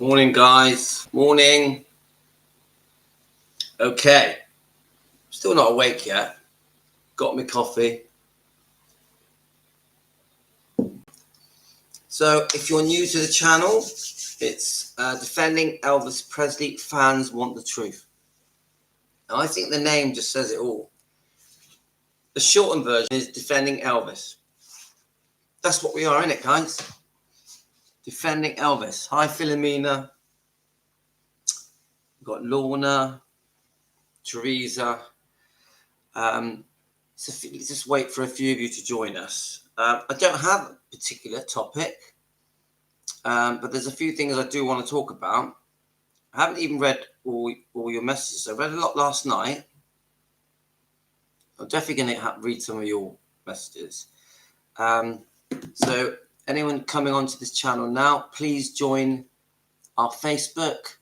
Morning, guys. Morning. Okay. Still not awake yet. Got me coffee. So if you're new to the channel, it's Defending Elvis Presley. Fans want the truth. And I think the name just says it all. The shortened version is Defending Elvis. That's what we are, innit, guys? Defending Elvis. Hi, Philomena. We've got Lorna, Teresa. So just wait for a few of you to join us. I don't have a particular topic, but there's a few things I do want to talk about. I haven't even read all your messages. I read a lot last night. I'm definitely going to read some of your messages. So anyone coming onto this channel now, please join our Facebook.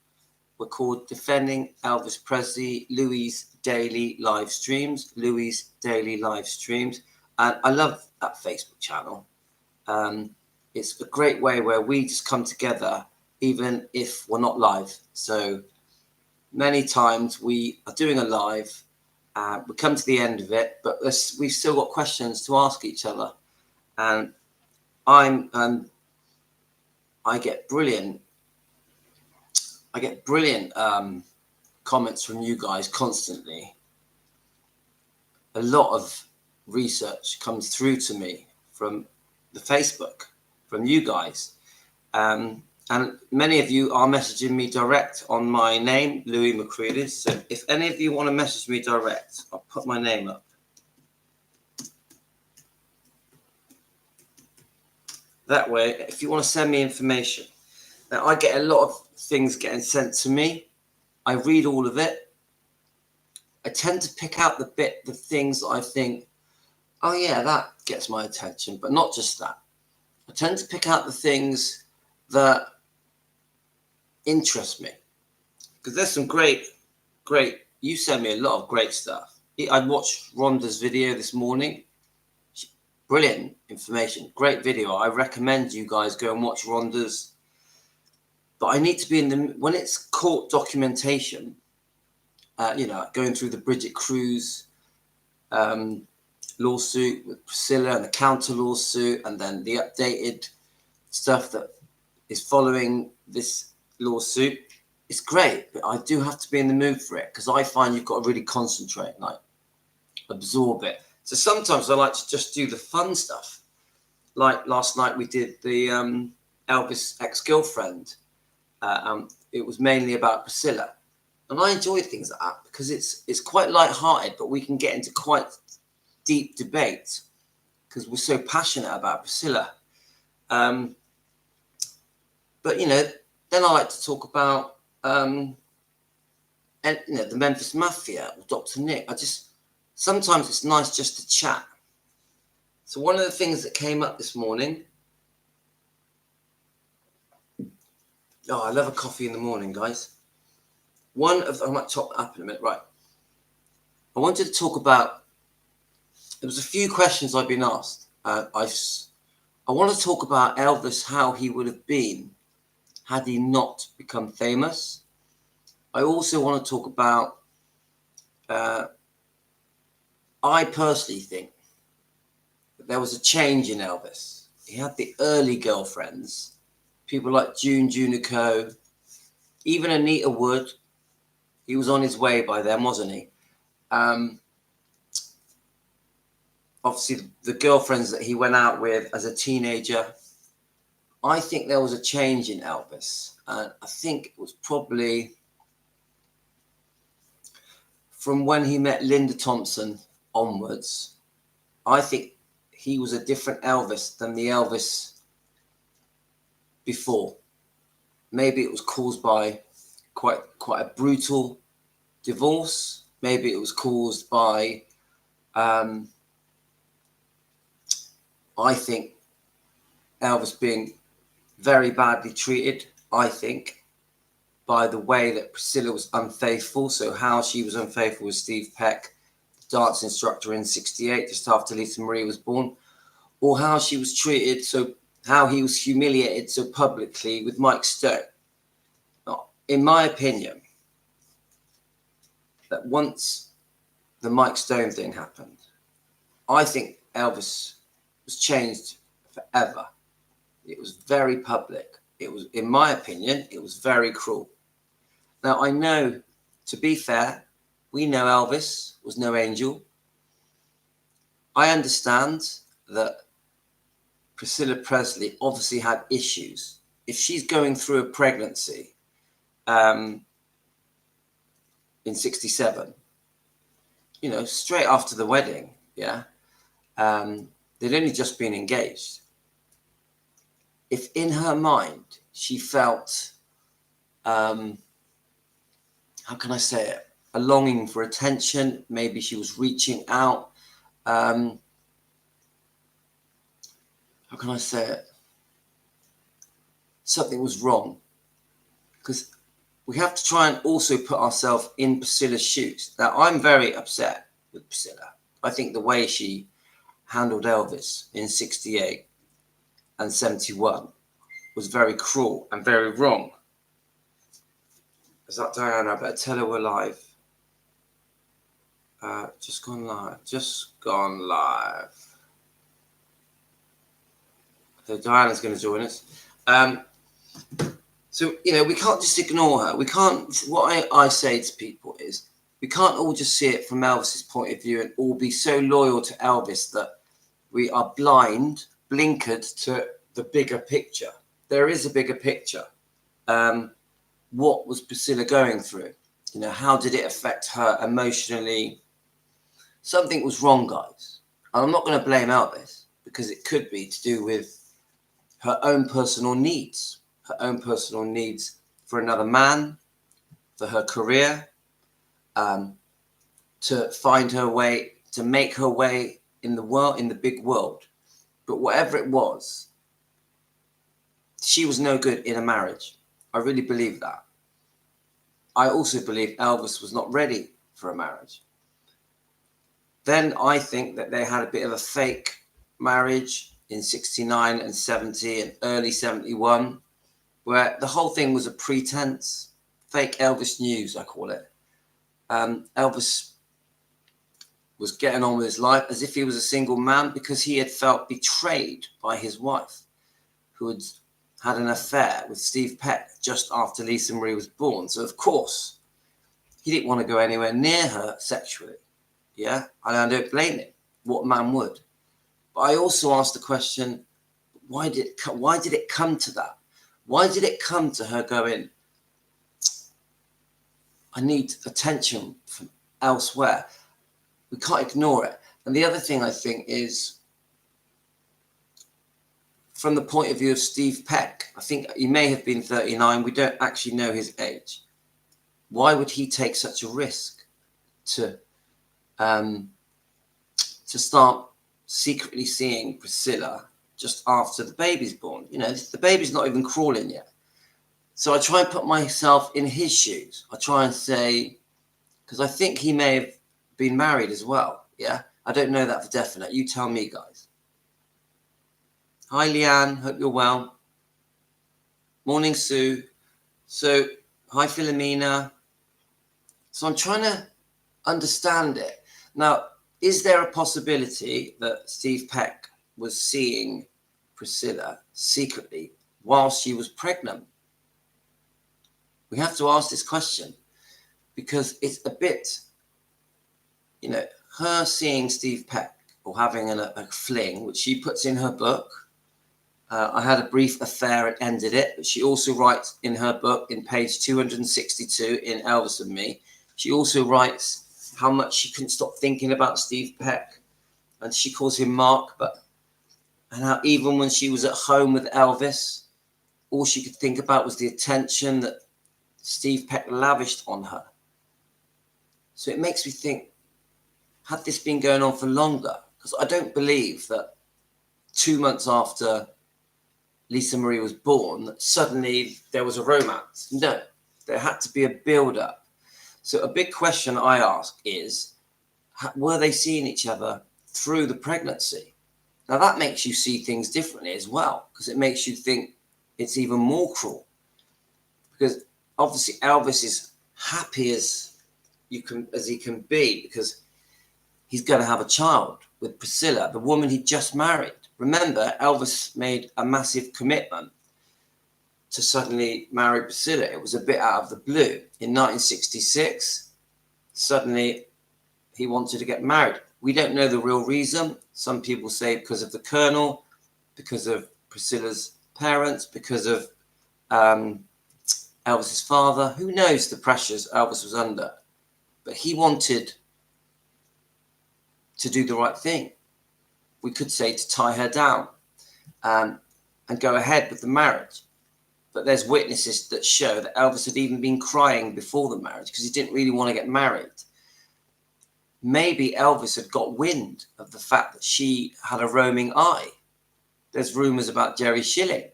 We're called Defending Elvis Presley, Louis Daily Live Streams. Louis Daily Live Streams. And I love that Facebook channel. It's a great way where we just come together, even if we're not live. So many times we are doing a live, we come to the end of it, but we've still got questions to ask each other. And I get brilliant comments from you guys constantly. A lot of research comes through to me from the Facebook, from you guys. And many of you are messaging me direct on my name, Louis McCready. So if any of you want to message me direct, I'll put my name up. That way, if you want to send me information. Now, I get a lot of things getting sent to me. I read all of it. I tend to pick out the things that I think, oh yeah, that gets my attention, but not just that. I tend to pick out the things that interest me. Because there's some great, you send me a lot of great stuff. I watched Rhonda's video this morning. Brilliant information, great video. I recommend you guys go and watch Rhonda's. But I need to be when it's court documentation, going through the Bridget Cruz lawsuit with Priscilla and the counter lawsuit, and then the updated stuff that is following this lawsuit. It's great, but I do have to be in the mood for it because I find you've got to really concentrate, like absorb it. So sometimes I like to just do the fun stuff. Like last night we did the Elvis ex-girlfriend. It was mainly about Priscilla. And I enjoy things like that because it's quite light-hearted, but we can get into quite deep debate because we're so passionate about Priscilla. But, then I like to talk about, the Memphis Mafia or Dr. Nick. Sometimes it's nice just to chat. So one of the things that came up this morning, I love a coffee in the morning, guys. I might top that up in a minute. Right. I wanted to talk about, there was a few questions I've been asked. I want to talk about Elvis, how he would have been had he not become famous. I also want to talk about, I personally think that there was a change in Elvis. He had the early girlfriends, people like June Junico, even Anita Wood. He was on his way by then, wasn't he? Obviously, the girlfriends that he went out with as a teenager. I think there was a change in Elvis. And I think it was probably from when he met Linda Thompson onwards. I think he was a different Elvis than the Elvis before. Maybe it was caused by quite a brutal divorce. Maybe it was caused by, I think, Elvis being very badly treated, I think, by the way that Priscilla was unfaithful. So how she was unfaithful with Steve Peck, the dance instructor in '68, just after Lisa Marie was born, or how she was treated, how he was humiliated so publicly with Mike Stone. in my opinion, that once the Mike Stone thing happened, I think Elvis was changed forever. It was very public. It was, in my opinion, it was very cruel. Now, I know, to be fair, we know Elvis was no angel. I understand that Priscilla Presley obviously had issues. If she's going through a pregnancy in 67, you know, straight after the wedding, yeah, they'd only just been engaged. If in her mind she felt, how can I say it, a longing for attention, maybe she was reaching out, how can I say it, something was wrong. Because we have to try and also put ourselves in Priscilla's shoes. Now, I'm very upset with Priscilla. I think the way she handled Elvis in 68 and 71 was very cruel and very wrong. Is that Diana? I better tell her we're live. Just gone live. Just gone live. So Diana's going to join us. So, you know, we can't just ignore her. We can't, what I say to people is, we can't all just see it from Elvis's point of view and all be so loyal to Elvis that we are blind, blinkered to the bigger picture. There is a bigger picture. What was Priscilla going through? You know, how did it affect her emotionally? Something was wrong, guys. And I'm not going to blame Elvis, because it could be to do with her own personal needs. Her own personal needs for another man, for her career, to find her way, to make her way in the world, in the big world. But whatever it was, she was no good in a marriage. I really believe that. I also believe Elvis was not ready for a marriage. Then I think that they had a bit of a fake marriage in 69 and 70 and early 71, where the whole thing was a pretense, fake Elvis news, I call it. Elvis was getting on with his life as if he was a single man because he had felt betrayed by his wife, who had had an affair with Steve Peck just after Lisa Marie was born. So, of course, he didn't want to go anywhere near her sexually. Yeah, and I don't blame him. What man would? But I also asked the question, why did it come to that? Why did it come to her going, I need attention from elsewhere? We can't ignore it. And the other thing I think is, from the point of view of Steve Peck, I think he may have been 39. We don't actually know his age. Why would he take such a risk to start secretly seeing Priscilla just after the baby's born? You know, the baby's not even crawling yet. So I try and put myself in his shoes. I try and say, because I think he may have been married as well. Yeah, I don't know that for definite. You tell me, guys. Hi, Leanne. Hope you're well. Morning, Sue. So, hi, Philomena. So I'm trying to understand it. Now, is there a possibility that Steve Peck was seeing Priscilla secretly while she was pregnant? We have to ask this question because it's a bit, you know, her seeing Steve Peck or having a fling, which she puts in her book. I had a brief affair and ended it. But she also writes in her book, in page 262 in Elvis and Me, she also writes how much she couldn't stop thinking about Steve Peck. And she calls him Mark, and how even when she was at home with Elvis, all she could think about was the attention that Steve Peck lavished on her. So it makes me think, had this been going on for longer? Because I don't believe that 2 months after Lisa Marie was born, that suddenly there was a romance. No, there had to be a build-up. So a big question I ask is, were they seeing each other through the pregnancy? Now that makes you see things differently as well, because it makes you think it's even more cruel. Because obviously Elvis is happy as he can be, because he's going to have a child with Priscilla, the woman he just married. Remember, Elvis made a massive commitment to suddenly marry Priscilla. It was a bit out of the blue. In 1966, suddenly he wanted to get married. We don't know the real reason. Some people say because of the Colonel, because of Priscilla's parents, because of Elvis's father. Who knows the pressures Elvis was under? But he wanted to do the right thing. We could say to tie her down and go ahead with the marriage. But there's witnesses that show that Elvis had even been crying before the marriage because he didn't really want to get married. Maybe Elvis had got wind of the fact that she had a roaming eye. There's rumors about Jerry Schilling.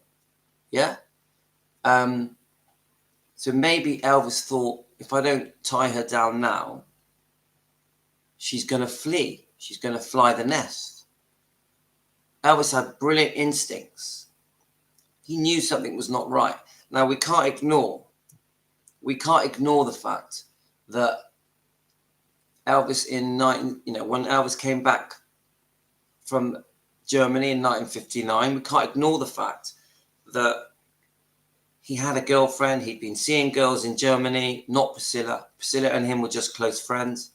Yeah? So maybe Elvis thought, if I don't tie her down now, she's going to flee. She's going to fly the nest. Elvis had brilliant instincts. He knew something was not right. Now, we can't ignore the fact that Elvis when Elvis came back from Germany in 1959, we can't ignore the fact that he had a girlfriend. He'd been seeing girls in Germany, not Priscilla. Priscilla and him were just close friends.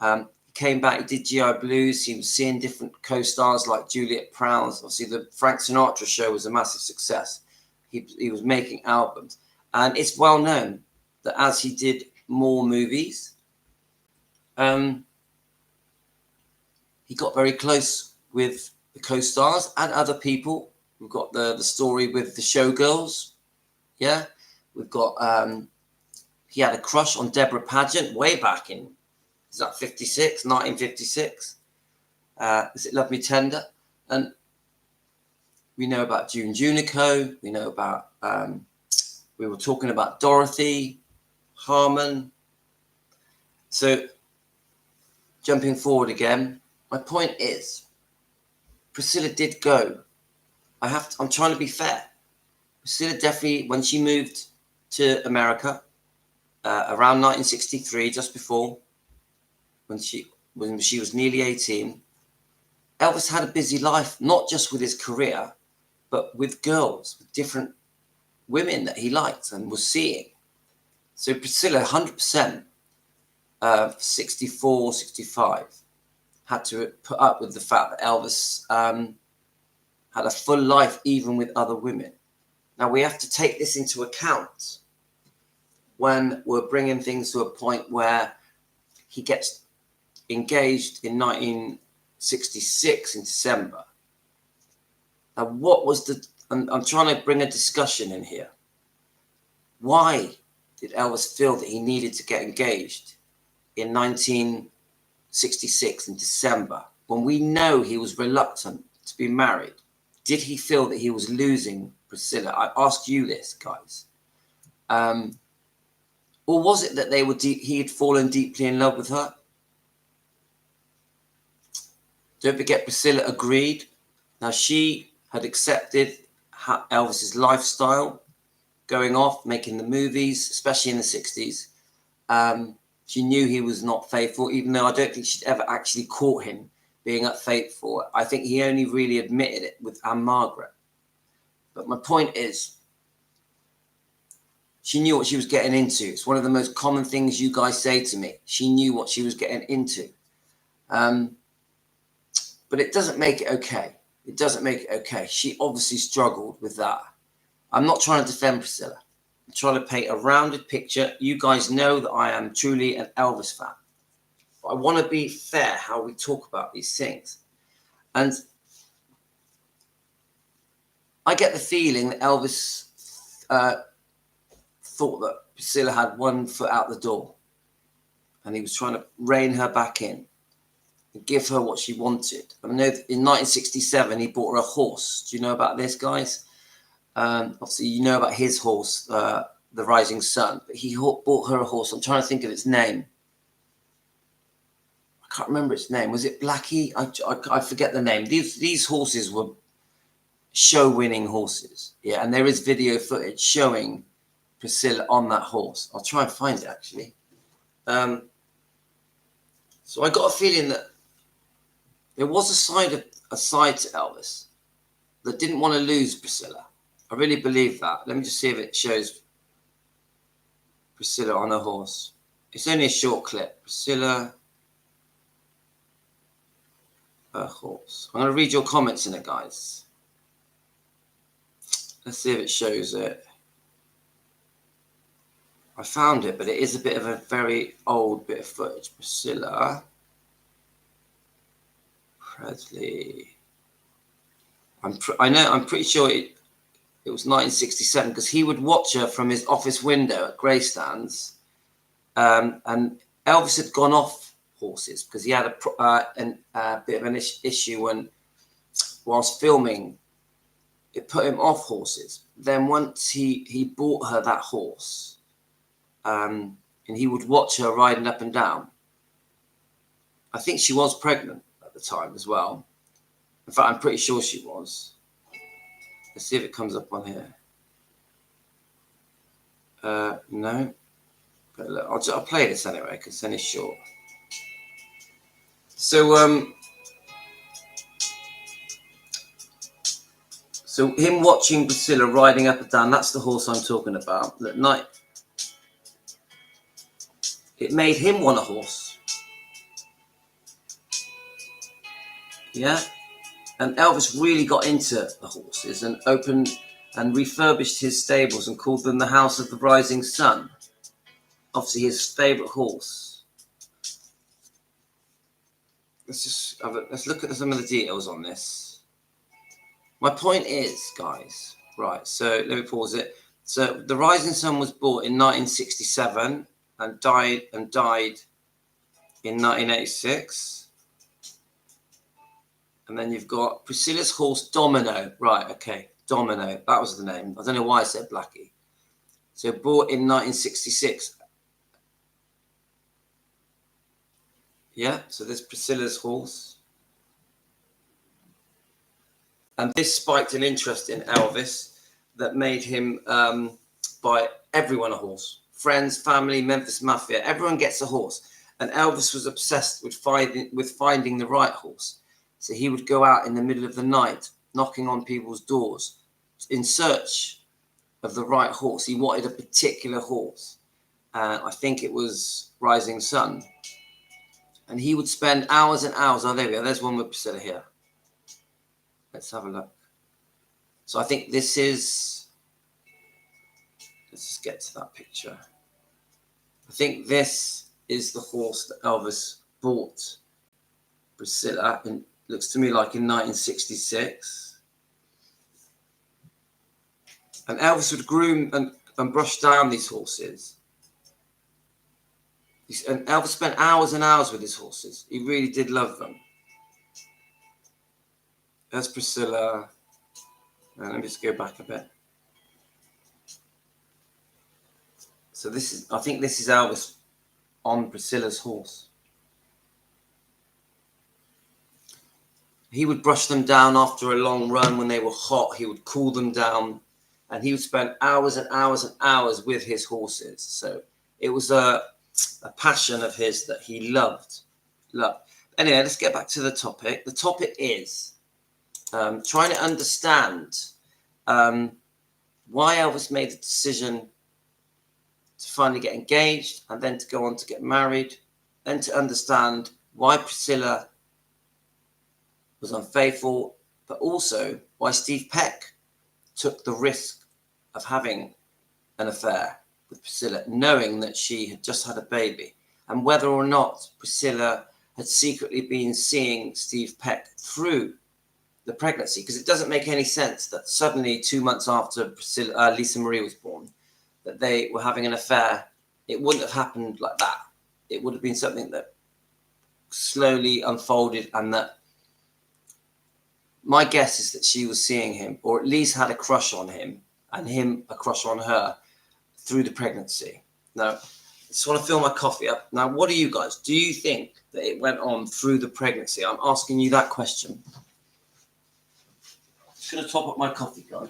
He came back, he did GI Blues. He was seeing different co-stars like Juliet Prowse. Obviously, the Frank Sinatra show was a massive success. He was making albums. And it's well known that as he did more movies, he got very close with the co-stars and other people. We've got the story with the showgirls. Yeah. We've got, he had a crush on Deborah Paget way back in, is that 1956? Is it Love Me Tender? And we know about June Junico. We know about, we were talking about Dorothy, Harmon. So jumping forward again, my point is, Priscilla did go. I'm trying to be fair. Priscilla definitely, when she moved to America, around 1963, just before, when she was nearly 18, Elvis had a busy life, not just with his career, but with girls, with different women that he liked and was seeing. So Priscilla, 100%, 64, 65, had to put up with the fact that Elvis had a full life even with other women. Now, we have to take this into account when we're bringing things to a point where he gets engaged in 1966 in December. Now, what was I'm trying to bring a discussion in here. Why did Elvis feel that he needed to get engaged in 1966 in December, when we know he was reluctant to be married? Did he feel that he was losing Priscilla? I ask you this, guys. Or was it that he had fallen deeply in love with her? Don't forget, Priscilla agreed. Now, she had accepted Elvis's lifestyle, going off, making the movies, especially in the 60s. She knew he was not faithful, even though I don't think she'd ever actually caught him being unfaithful. I think he only really admitted it with Anne Margaret. But my point is, she knew what she was getting into. It's one of the most common things you guys say to me. She knew what she was getting into. But it doesn't make it okay. It doesn't make it okay. She obviously struggled with that. I'm not trying to defend Priscilla. I'm trying to paint a rounded picture. You guys know that I am truly an Elvis fan. But I want to be fair how we talk about these things. And I get the feeling that Elvis thought that Priscilla had one foot out the door. And he was trying to rein her back in and give her what she wanted. I know in 1967, he bought her a horse. Do you know about this, guys? Obviously, you know about his horse, the Rising Sun. But he bought her a horse. I'm trying to think of its name. I can't remember its name. Was it Blackie? I forget the name. These horses were show-winning horses. Yeah, and there is video footage showing Priscilla on that horse. I'll try and find it actually. So I got a feeling that there was a side to Elvis that didn't want to lose Priscilla. I really believe that. Let me just see if it shows Priscilla on her horse. It's only a short clip. Priscilla, her horse. I'm going to read your comments in it, guys. Let's see if it shows it. I found it, but it is a bit of a very old bit of footage. Priscilla Presley. I'm pretty sure it was 1967 because he would watch her from his office window at Graceland's, and Elvis had gone off horses because he had a bit of an issue whilst filming. It put him off horses. Then once he bought her that horse, and he would watch her riding up and down. I think she was pregnant at the time as well. In fact, I'm pretty sure she was. Let's see if it comes up on here. No. But look, I'll play this anyway because then it's short. So him watching Priscilla riding up and down, that's the horse I'm talking about. At night, it made him want a horse. Yeah. And Elvis really got into the horses and opened and refurbished his stables and called them the House of the Rising Sun. Obviously his favourite horse. Let's look at some of the details on this. My point is, guys, right, so let me pause it. So the Rising Sun was bought in 1967 and died in 1986. And then you've got Priscilla's horse, Domino. Right, okay, Domino. That was the name. I don't know why I said Blackie. So bought in 1966. Yeah, so there's Priscilla's horse. And this spiked an interest in Elvis that made him buy everyone a horse. Friends, family, Memphis Mafia, everyone gets a horse. And Elvis was obsessed with finding the right horse. So he would go out in the middle of the night, knocking on people's doors in search of the right horse. He wanted a particular horse. I think it was Rising Sun. And he would spend hours and hours. Oh, there we go. There's one with Priscilla here. Let's have a look. So I think this is... Let's just get to that picture. I think this is the horse that Elvis bought Priscilla in. Looks to me like in 1966. And Elvis would groom and brush down these horses. And Elvis spent hours and hours with his horses. He really did love them. There's Priscilla. Let me just go back a bit. So I think this is Elvis on Priscilla's horse. He would brush them down after a long run when they were hot. He would cool them down, and he would spend hours and hours and hours with his horses. So it was a passion of his that he loved. Anyway, let's get back to the topic. The topic is trying to understand why Elvis made the decision to finally get engaged and then to go on to get married, then to understand why Priscilla was unfaithful, but also why Steve Peck took the risk of having an affair with Priscilla, knowing that she had just had a baby, and whether or not Priscilla had secretly been seeing Steve Peck through the pregnancy, because it doesn't make any sense that suddenly 2 months after Lisa Marie was born, that they were having an affair. It wouldn't have happened like that. It would have been something that slowly unfolded, and that my guess is that she was seeing him, or at least had a crush on him, and him a crush on her through the pregnancy. Now, I just want to fill my coffee up. Now, what do you guys? Do you think that it went on through the pregnancy? I'm asking you that question. I'm just going to top up my coffee, guys.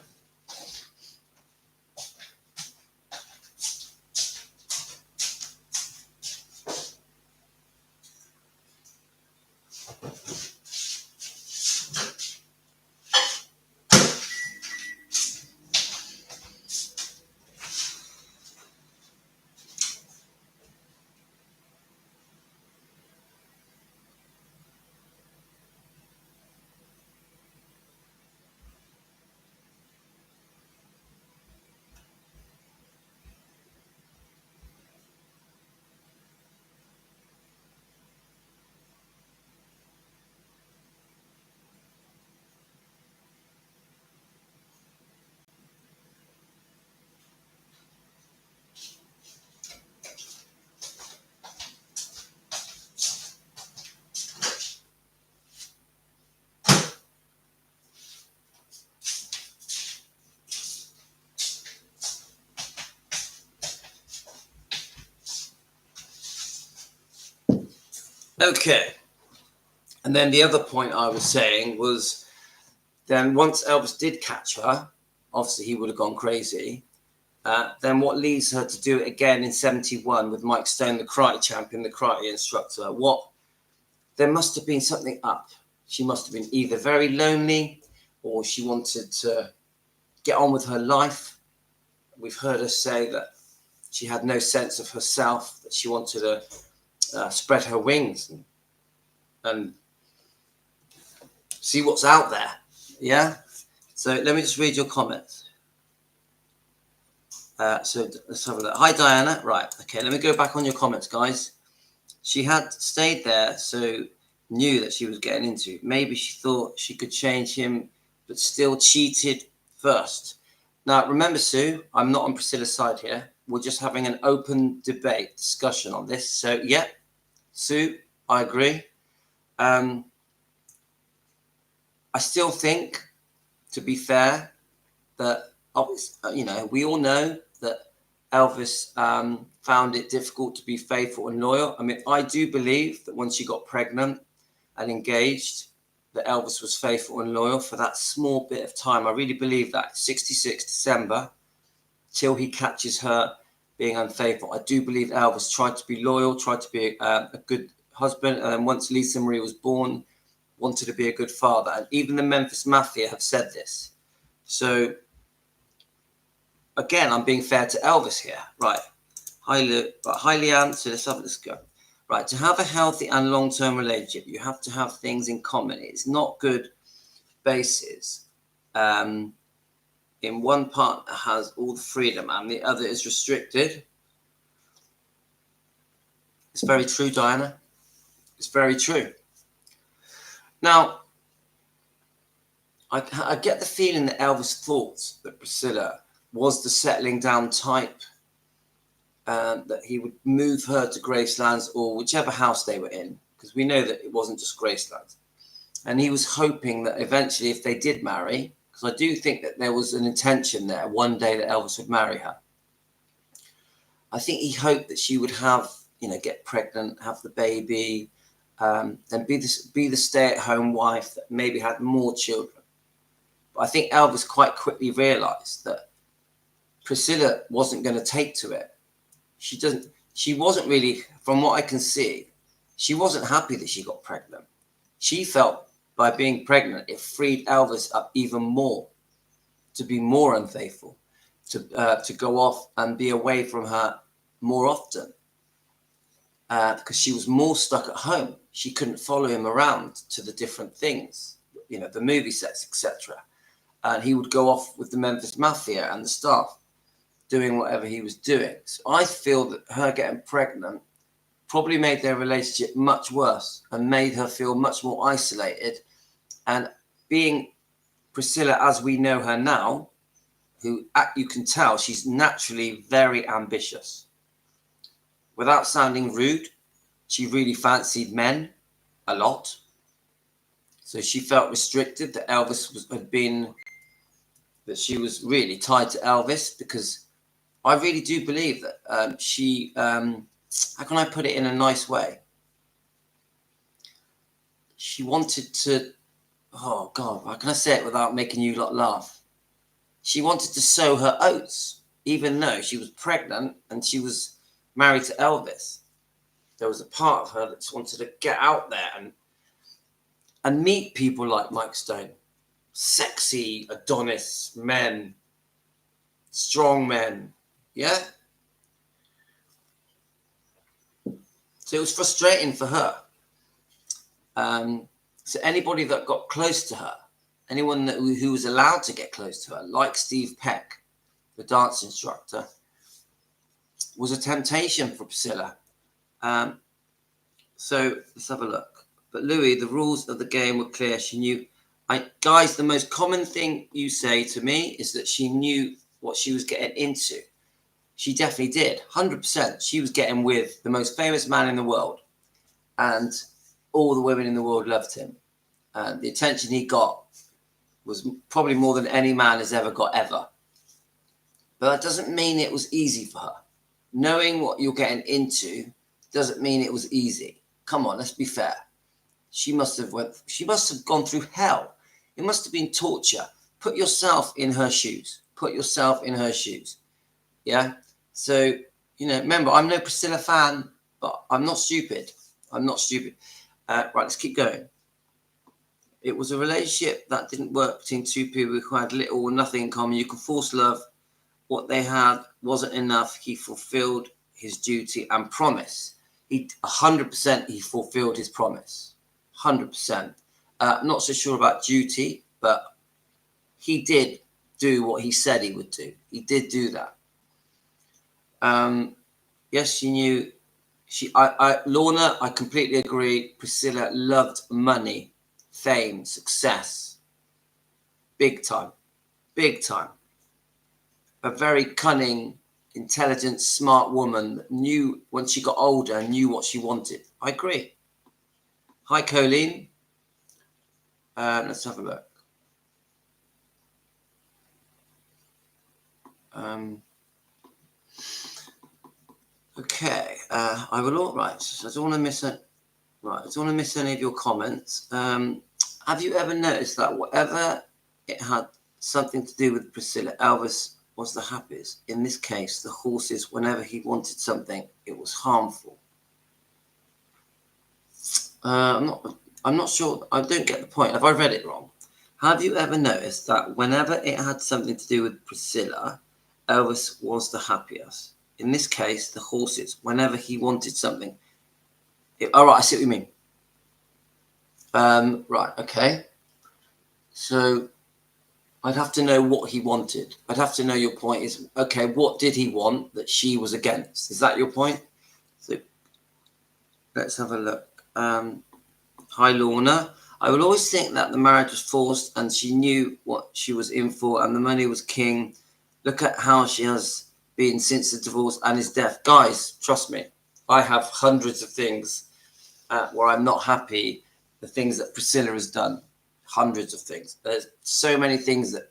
Okay. And then the other point I was saying was, then once Elvis did catch her, obviously he would have gone crazy. Then what leads her to do it again in 71 with Mike Stone, the karate champion, the karate instructor? There must have been something up. She must have been either very lonely or she wanted to get on with her life. We've heard her say that she had no sense of herself, that she wanted to spread her wings and see what's out there. Yeah? So let me just read your comments. So let's have a look. Hi, Diana. Right. Okay, let me go back on your comments, guys. She had stayed there, so knew that she was getting into. Maybe she thought she could change him, but still cheated first. Now, remember, Sue, I'm not on Priscilla's side here. We're just having an open debate, discussion on this. So, yeah, Sue, I agree. I still think, to be fair, that, we all know that Elvis found it difficult to be faithful and loyal. I mean, I do believe that when she got pregnant and engaged, that Elvis was faithful and loyal for that small bit of time. I really believe that. 66 December, till he catches her being unfaithful. I do believe Elvis tried to be loyal, tried to be a good husband, and then once Lisa Marie was born, wanted to be a good father. And even the Memphis Mafia have said this. So, again, I'm being fair to Elvis here. Right. Hi, Leanne. So let's go. Right. To have a healthy and long-term relationship, you have to have things in common. It's not good bases. In one partner has all the freedom and the other is restricted. It's very true, Diana. It's very true. Now, I get the feeling that Elvis thought that Priscilla was the settling down type, that he would move her to Graceland or whichever house they were in, because we know that it wasn't just Graceland. And he was hoping that eventually, if they did marry, because I do think that there was an intention there one day that Elvis would marry her. I think he hoped that she would have, get pregnant, have the baby, and be the stay-at-home wife that maybe had more children. But I think Elvis quite quickly realised that Priscilla wasn't going to take to it. She wasn't really, from what I can see, she wasn't happy that she got pregnant. She felt by being pregnant, it freed Elvis up even more to be more unfaithful, to go off and be away from her more often, because she was more stuck at home. She couldn't follow him around to the different things, the movie sets, etc. And he would go off with the Memphis Mafia and the staff, doing whatever he was doing. So I feel that her getting pregnant probably made their relationship much worse and made her feel much more isolated. And being Priscilla, as we know her now, who you can tell she's naturally very ambitious. Without sounding rude, she really fancied men a lot. So she felt restricted that that she was really tied to Elvis, because I really do believe that she, how can I put it in a nice way? She wanted to, oh God, how can I say it without making you lot laugh? She wanted to sow her oats, even though she was pregnant and she was married to Elvis. There was a part of her that just wanted to get out there and meet people like Mike Stone. Sexy Adonis men, strong men. Yeah. So it was frustrating for her. So anybody that got close to her, anyone who was allowed to get close to her, like Steve Peck, the dance instructor, was a temptation for Priscilla. So let's have a look. But Louis, the rules of the game were clear. She knew. Guys, the most common thing you say to me is that she knew what she was getting into. She definitely did, 100%. She was getting with the most famous man in the world, and all the women in the world loved him. The attention he got was probably more than any man has ever got ever. But that doesn't mean it was easy for her. Knowing what you're getting into doesn't mean it was easy. Come on, let's be fair. She must have gone through hell. It must have been torture. Put yourself in her shoes. Put yourself in her shoes. Yeah. So, remember, I'm no Priscilla fan, but I'm not stupid. I'm not stupid. Right, let's keep going. It was a relationship that didn't work between two people who had little or nothing in common. You could force love. What they had wasn't enough. He fulfilled his duty and promise. 100% he fulfilled his promise. 100%. Not so sure about duty, but he did do what he said he would do. He did do that. Yes, she knew. Lorna, I completely agree. Priscilla loved money, fame, success. Big time. Big time. A very cunning, intelligent, smart woman that knew when she got older, knew what she wanted. I agree. Hi, Colleen. Let's have a look. Okay. I will all right. So I don't want to miss it. Right. I don't want to miss any of your comments. Have you ever noticed that whatever it had something to do with Priscilla, Elvis was the happiest? In this case, the horses, whenever he wanted something, it was harmful. I'm not sure. I don't get the point. Have I read it wrong? Have you ever noticed that whenever it had something to do with Priscilla, Elvis was the happiest? In this case, the horses, whenever he wanted something. All right, I see what you mean. Right, okay. So I'd have to know what he wanted. I'd have to know your point is, okay, what did he want that she was against? Is that your point? So let's have a look. Hi, Lorna. I will always think that the marriage was forced and she knew what she was in for and the money was king. Look at how she has been since the divorce and his death. Guys, trust me, I have hundreds of things where I'm not happy. The things that Priscilla has done, hundreds of things. There's so many things that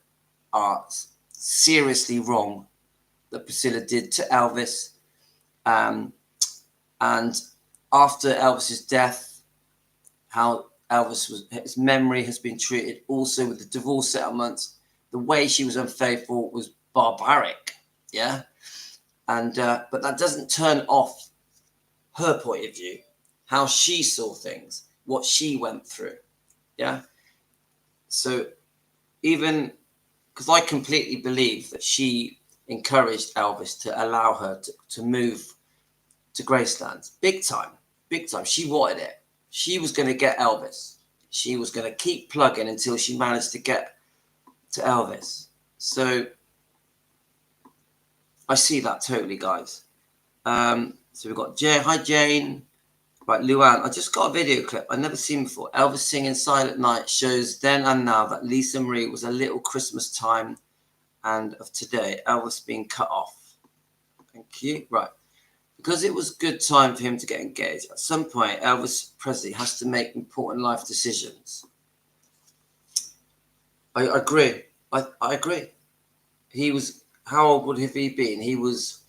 are seriously wrong that Priscilla did to Elvis. And after Elvis's death, how his memory has been treated, also with the divorce settlements, the way she was unfaithful was barbaric. Yeah. And but that doesn't turn off her point of view, how she saw things, what she went through. Yeah. So even because I completely believe that she encouraged Elvis to allow her to move to Graceland. Big time. Big time. She wanted it. She was going to get Elvis. She was going to keep plugging until she managed to get to Elvis. So I see that totally, guys. So we've got Jay. Hi, Jane. Right, Luann. I just got a video clip I've never seen before. Elvis singing Silent Night shows then and now that Lisa Marie was a little Christmas time and of today. Elvis being cut off. Thank you. Right. Because it was good time for him to get engaged. At some point, Elvis Presley has to make important life decisions. I agree. I agree. He was... How old would have he been? He was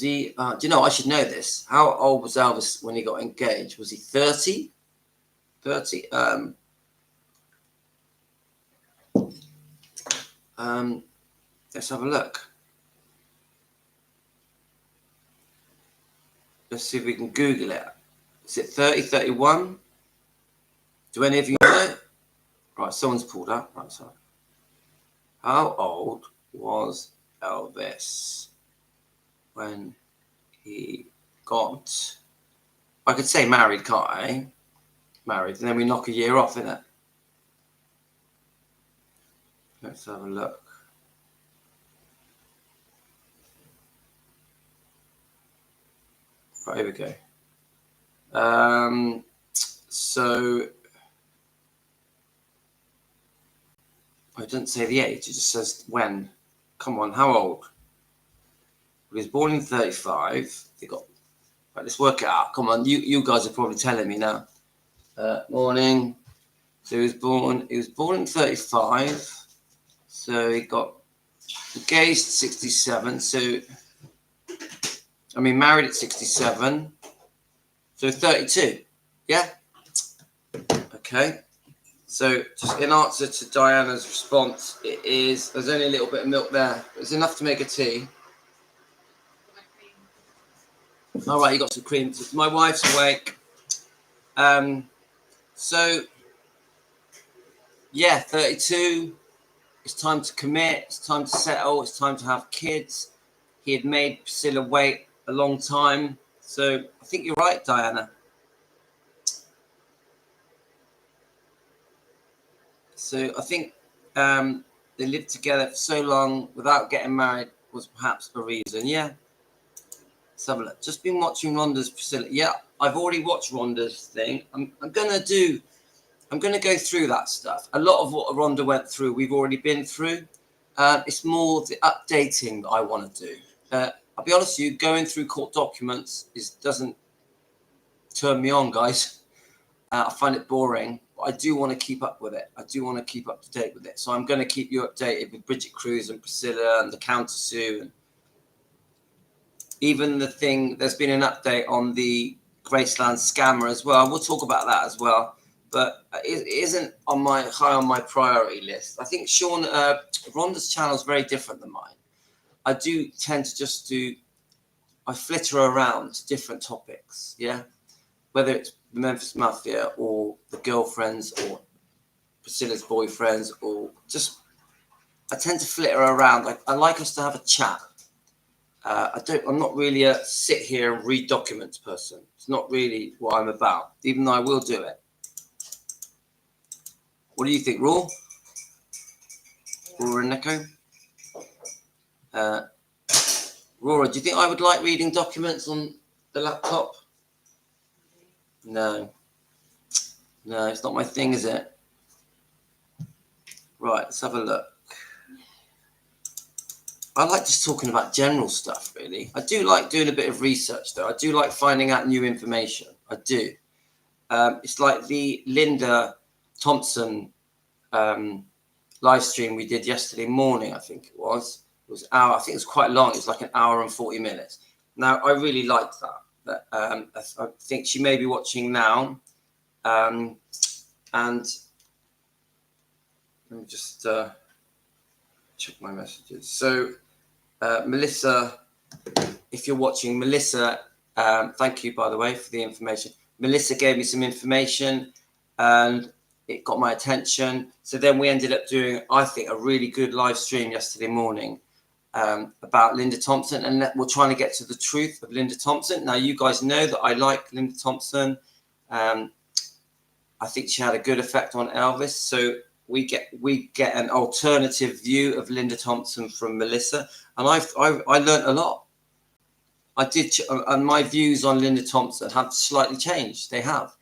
he... do you know, I should know this. How old was Elvis when he got engaged? Was he 30? 30? Let's have a look. Let's see if we can Google it. Is it 30, 31? Do any of you know? Right, someone's pulled up. Right, sorry. How old was Elvis when he got... I could say married, can't I? Married, and then we knock a year off, innit? Let's have a look. Right, here we go. So I didn't say the age, it just says when. Come on, how old? He was born in 35. They got... Right, let's work it out. Come on, you guys are probably telling me now. Morning. So he was born in 35. So he got engaged at 67. So, I mean, married at 67. So 32. Yeah. Okay. So just in answer to Diana's response, it is, there's only a little bit of milk there. It's enough to make a tea. All right, you got some cream. My wife's awake. So yeah, 32. It's time to commit. It's time to settle. It's time to have kids. He had made Priscilla wait a long time. So I think you're right, Diana. So I think they lived together for so long without getting married was perhaps a reason. Yeah. Let's have a look. Just been watching Rhonda's Priscilla. Yeah, I've already watched Rhonda's thing. I'm gonna go through that stuff. A lot of what Rhonda went through, we've already been through. It's more the updating that I want to do. I'll be honest with you, going through court documents doesn't turn me on, guys. I find it boring, but I do want to keep up with it. I do want to keep up to date with it. So I'm going to keep you updated with Bridget Cruz and Priscilla and the countersue. And even the thing, there's been an update on the Graceland scammer as well. We'll talk about that as well. But it isn't high on my priority list. I think Rhonda's channel is very different than mine. I do tend to I flitter around to different topics, yeah? Whether it's the Memphis Mafia or the girlfriends or Priscilla's boyfriends or I tend to flitter around. I like us to have a chat. I'm not really a sit here and read documents person. It's not really what I'm about, even though I will do it. What do you think, Raw? Raw and Nico? Rora, do you think I would like reading documents on the laptop? No. No, it's not my thing, is it? Right, let's have a look. I like just talking about general stuff, really. I do like doing a bit of research, though. I do like finding out new information. I do. It's like the Linda Thompson live stream we did yesterday morning, I think it was. It was an hour. I think it was quite long. It was like an hour and 40 minutes. Now, I really liked that. I think she may be watching now. And let me just check my messages. So, Melissa, if you're watching, Melissa, thank you, by the way, for the information. Melissa gave me some information and it got my attention. So then we ended up doing, I think, a really good live stream yesterday morning about Linda Thompson. And we're trying to get to the truth of Linda Thompson. Now, you guys know that I like Linda Thompson. I think she had a good effect on Elvis. So we get an alternative view of Linda Thompson from Melissa. And I learned a lot. I did, and my views on Linda Thompson have slightly changed. They have.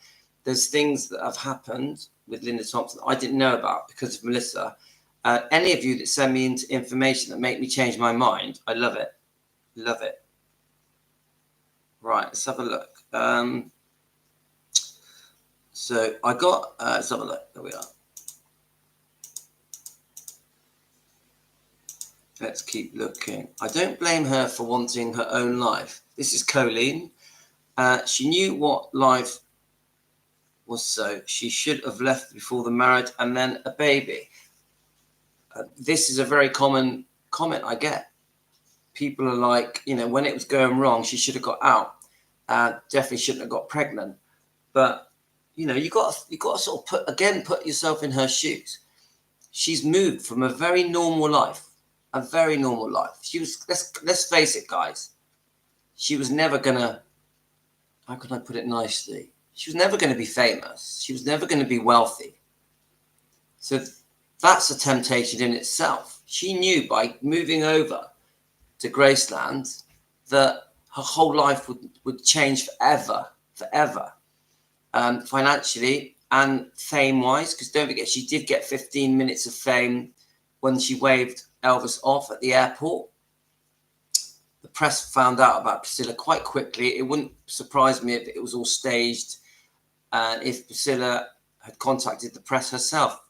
There's things that have happened with Linda Thompson I didn't know about because of Melissa. Any of you that send me into information that make me change my mind, I love it. Love it. Right, let's have a look. So I got, let's have a look. There we are. Let's keep looking. I don't blame her for wanting her own life. This is Colleen. She knew what life was, so she should have left before the marriage and then a baby. This is a very common comment I get. People are like, when it was going wrong, she should have got out. Definitely shouldn't have got pregnant. But, you got to sort of put yourself in her shoes. She's moved from a very normal life. A very normal life. She was, let's face it, guys. She was never gonna, how can I put it nicely? She was never going to be famous. She was never going to be wealthy. So that's a temptation in itself. She knew by moving over to Graceland that her whole life would change forever. Financially and fame-wise, because don't forget, she did get 15 minutes of fame when she waved Elvis off at the airport. The press found out about Priscilla quite quickly. It wouldn't surprise me if it was all staged and if Priscilla had contacted the press herself.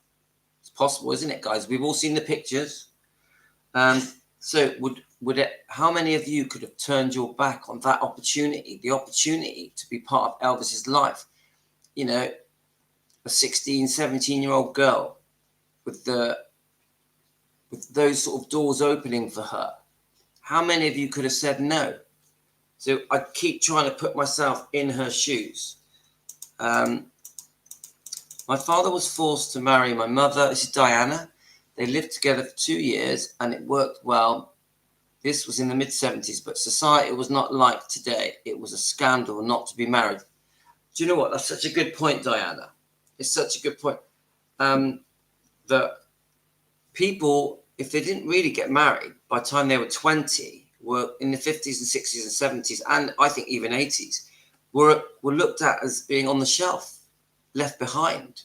It's possible, isn't it, guys? We've all seen the pictures. So how many of you could have turned your back on that opportunity, the opportunity to be part of Elvis's life? You know, a 16, 17-year-old girl with those sort of doors opening for her. How many of you could have said no? So I keep trying to put myself in her shoes. My father was forced to marry my mother. This is Diana. They lived together for 2 years and it worked well. This was in the mid-70s, but society was not like today. It was a scandal not to be married. Do you know what? That's such a good point, Diana. It's such a good point. That people, if they didn't really get married by the time they were 20, were in the 50s and 60s and 70s, and I think even 80s, were looked at as being on the shelf, left behind.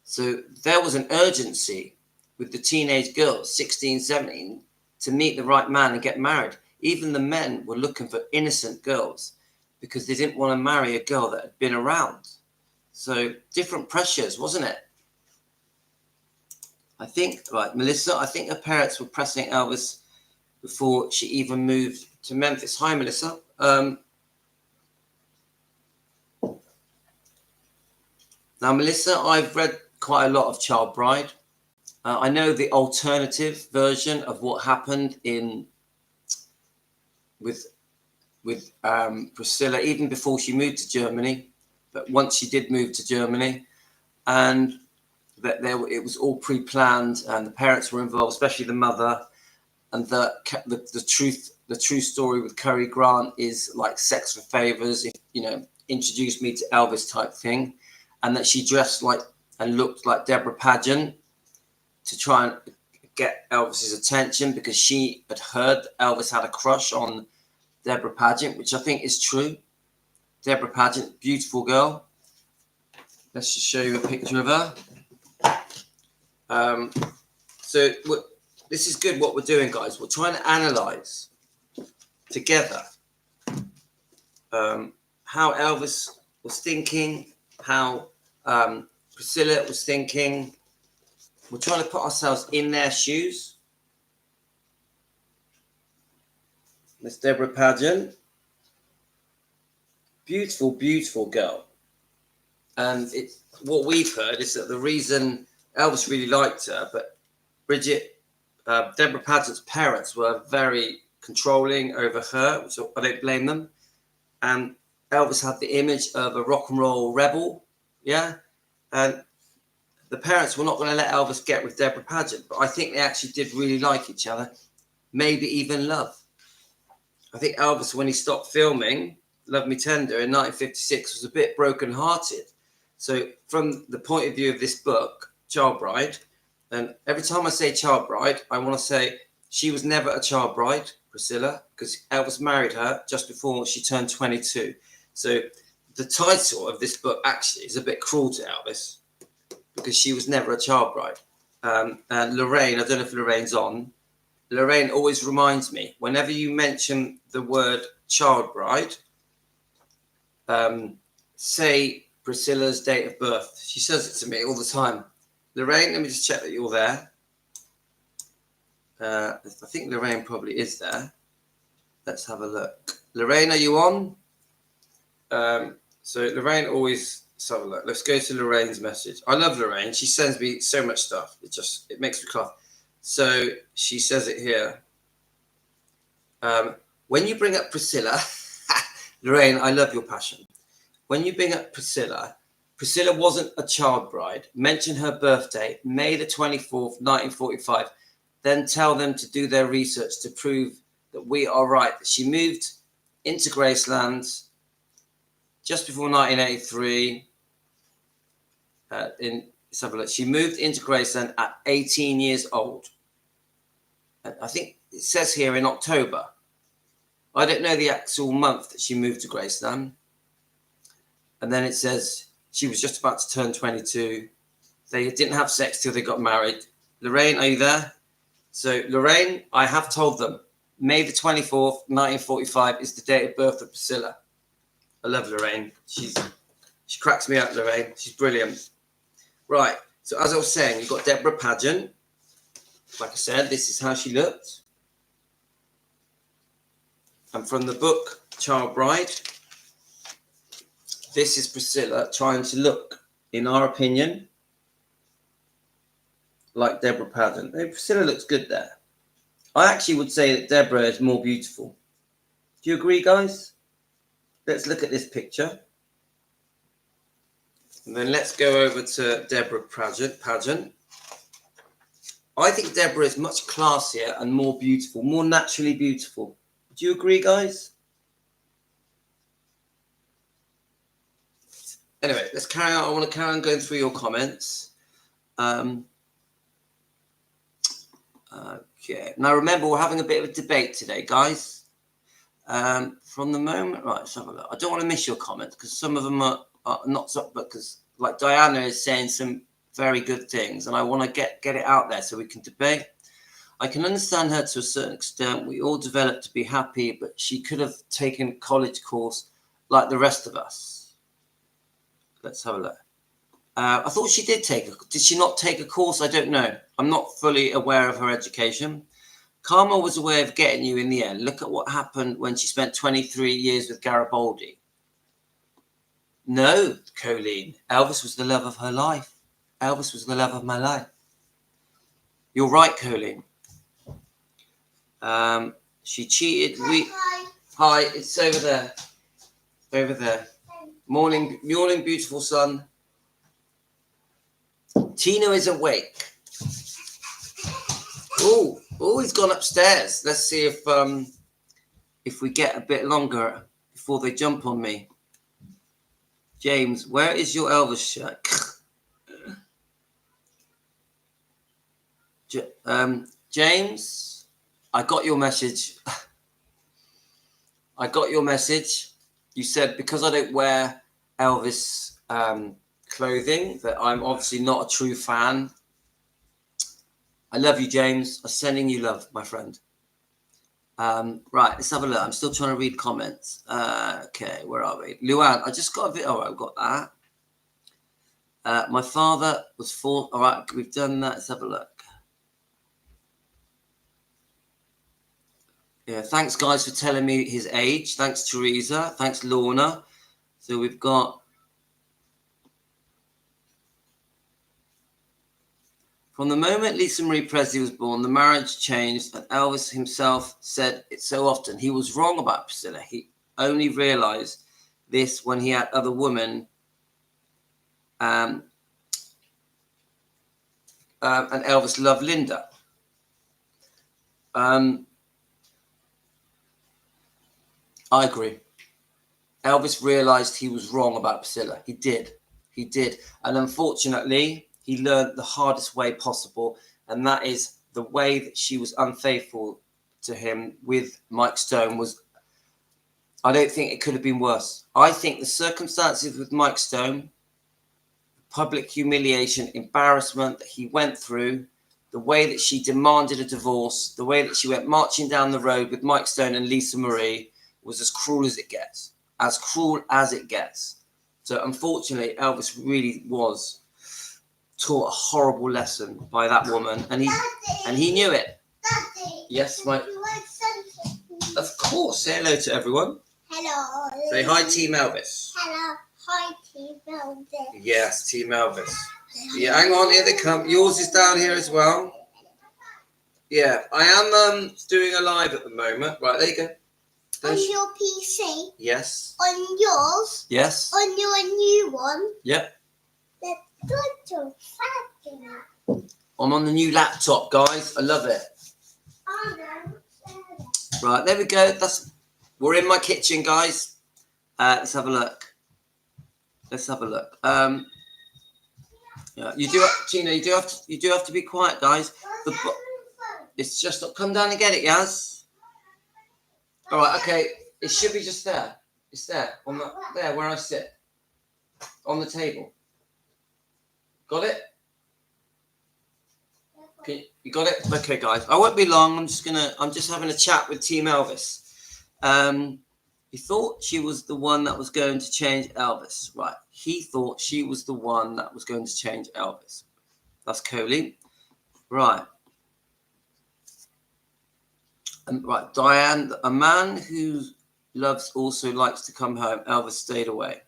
So there was an urgency with the teenage girls, 16, 17, to meet the right man and get married. Even the men were looking for innocent girls because they didn't want to marry a girl that had been around. So different pressures, wasn't it? I think, right, Melissa, I think her parents were pressing Elvis before she even moved to Memphis. Hi, Melissa. Now, Melissa, I've read quite a lot of Child Bride. I know the alternative version of what happened with Priscilla, even before she moved to Germany, but once she did move to Germany, and that it was all pre-planned, and the parents were involved, especially the mother, and the true story with Cary Grant is like sex for favors, if you know, introduced me to Elvis type thing, and that she dressed like and looked like Deborah Paget to try and get Elvis's attention because she had heard Elvis had a crush on Deborah Paget, which I think is true. Deborah Paget, beautiful girl. Let's just show you a picture of her. So this is good what we're doing, guys. We're trying to analyze together how Elvis was thinking, how Priscilla was thinking. We're trying to put ourselves in their shoes. Miss Deborah Paget. Beautiful, beautiful girl. And it's what we've heard is that the reason Elvis really liked her, but Deborah Paget's parents were very controlling over her, so I don't blame them. And Elvis had the image of a rock and roll rebel, yeah? And the parents were not going to let Elvis get with Deborah Paget, but I think they actually did really like each other, maybe even love. I think Elvis, when he stopped filming Love Me Tender in 1956, was a bit broken-hearted. So from the point of view of this book, Child Bride, and every time I say Child Bride, I want to say she was never a child bride, Priscilla, because Elvis married her just before she turned 22. So the title of this book actually is a bit cruel to Elvis because she was never a child bride. And Lorraine, I don't know if Lorraine's on. Lorraine always reminds me, whenever you mention the word child bride, say Priscilla's date of birth. She says it to me all the time. Lorraine, let me just check that you're there. I think Lorraine probably is there. Let's have a look. Lorraine, are you on? So Lorraine always, let's have a look. Let's go to Lorraine's message. I love Lorraine. She sends me so much stuff. It makes me laugh. So she says it here. When you bring up Priscilla, Lorraine, I love your passion. When you bring up Priscilla, Priscilla wasn't a child bride. Mention her birthday, May the 24th, 1945. Then tell them to do their research to prove that we are right. That she moved into Graceland just before 1983. Let's have a look. She moved into Graceland at 18 years old. I think it says here in October. I don't know the actual month that she moved to Graceland. And then it says she was just about to turn 22. They didn't have sex till they got married. Lorraine, are you there? So Lorraine, I have told them May the 24th, 1945 is the date of birth of Priscilla. I love Lorraine. She cracks me up, Lorraine. She's brilliant. Right. So as I was saying, you've got Deborah Paget. Like I said, this is how she looked. And from the book Child Bride, this is Priscilla trying to look, in our opinion, like Deborah Padden. Priscilla looks good there. I actually would say that Deborah is more beautiful. Do you agree, guys? Let's look at this picture. And then let's go over to Deborah Pageant. I think Deborah is much classier and more beautiful, more naturally beautiful. Do you agree, guys? Anyway, let's carry on. I want to carry on going through your comments. Okay. Now, remember, we're having a bit of a debate today, guys. From the moment... Right, let's have a look. I don't want to miss your comments because some of them are not so... Because, like, Diana is saying some very good things, and I want to get it out there so we can debate. I can understand her to a certain extent. We all developed to be happy, but she could have taken a college course like the rest of us. Let's have a look. I thought she did did she not take a course? I don't know. I'm not fully aware of her education. Karma was a way of getting you in the end. Look at what happened when she spent 23 years with Garibaldi. No, Colleen. Elvis was the love of her life. Elvis was the love of my life. You're right, Colleen. She cheated. Hi, it's over there. Over there. Morning, beautiful sun. Tina is awake. Oh, he's gone upstairs. Let's see if we get a bit longer before they jump on me. James, where is your Elvis shirt? James, I got your message. You said because I don't wear Elvis clothing that I'm obviously not a true fan. I love you, James. I'm sending you love, my friend. Right, let's have a look. I'm still trying to read comments. Okay, where are we? Luann, I just got a bit. All right, I've got that. My father was 4. All right, we've done that. Let's have a look. Yeah, thanks, guys, for telling me his age. Thanks, Teresa. Thanks, Lorna. So we've got... From the moment Lisa Marie Presley was born, the marriage changed, and Elvis himself said it so often. He was wrong about Priscilla. He only realized this when he had other women. And Elvis loved Linda. I agree. Elvis realized he was wrong about Priscilla. He did. And unfortunately, he learned the hardest way possible. And that is the way that she was unfaithful to him with Mike Stone was, I don't think it could have been worse. I think the circumstances with Mike Stone, public humiliation, embarrassment that he went through, the way that she demanded a divorce, the way that she went marching down the road with Mike Stone and Lisa Marie was as cruel as it gets. As cruel as it gets. So unfortunately, Elvis really was taught a horrible lesson by that woman, and he knew it. Daddy, yes, my. Of course. Say hello to everyone. Hello. Say hi, Team Elvis. Hello. Hi, Team Elvis. Yes, Team Elvis. Yeah, hang on, here they come. Yours is down here as well. Yeah, I am doing a live at the moment. Right, there you go. On your PC? Yes. On yours? Yes. On your new one? Yep. I'm I'm on the new laptop, guys. I love it. Right, there we go. We're in my kitchen, guys. Let's have a look. Yeah, you do, Gina. You do have to be quiet, guys. It's just come down and get it, Yaz. All right, okay. It should be just there. It's there there where I sit on the table. Got it? Okay, you got it? Okay, guys. I won't be long. I'm just having a chat with Team Elvis. He thought she was the one that was going to change Elvis. Right. He thought she was the one that was going to change Elvis. That's Coley. Right. Right, Diane, a man who loves also likes to come home. Elvis stayed away.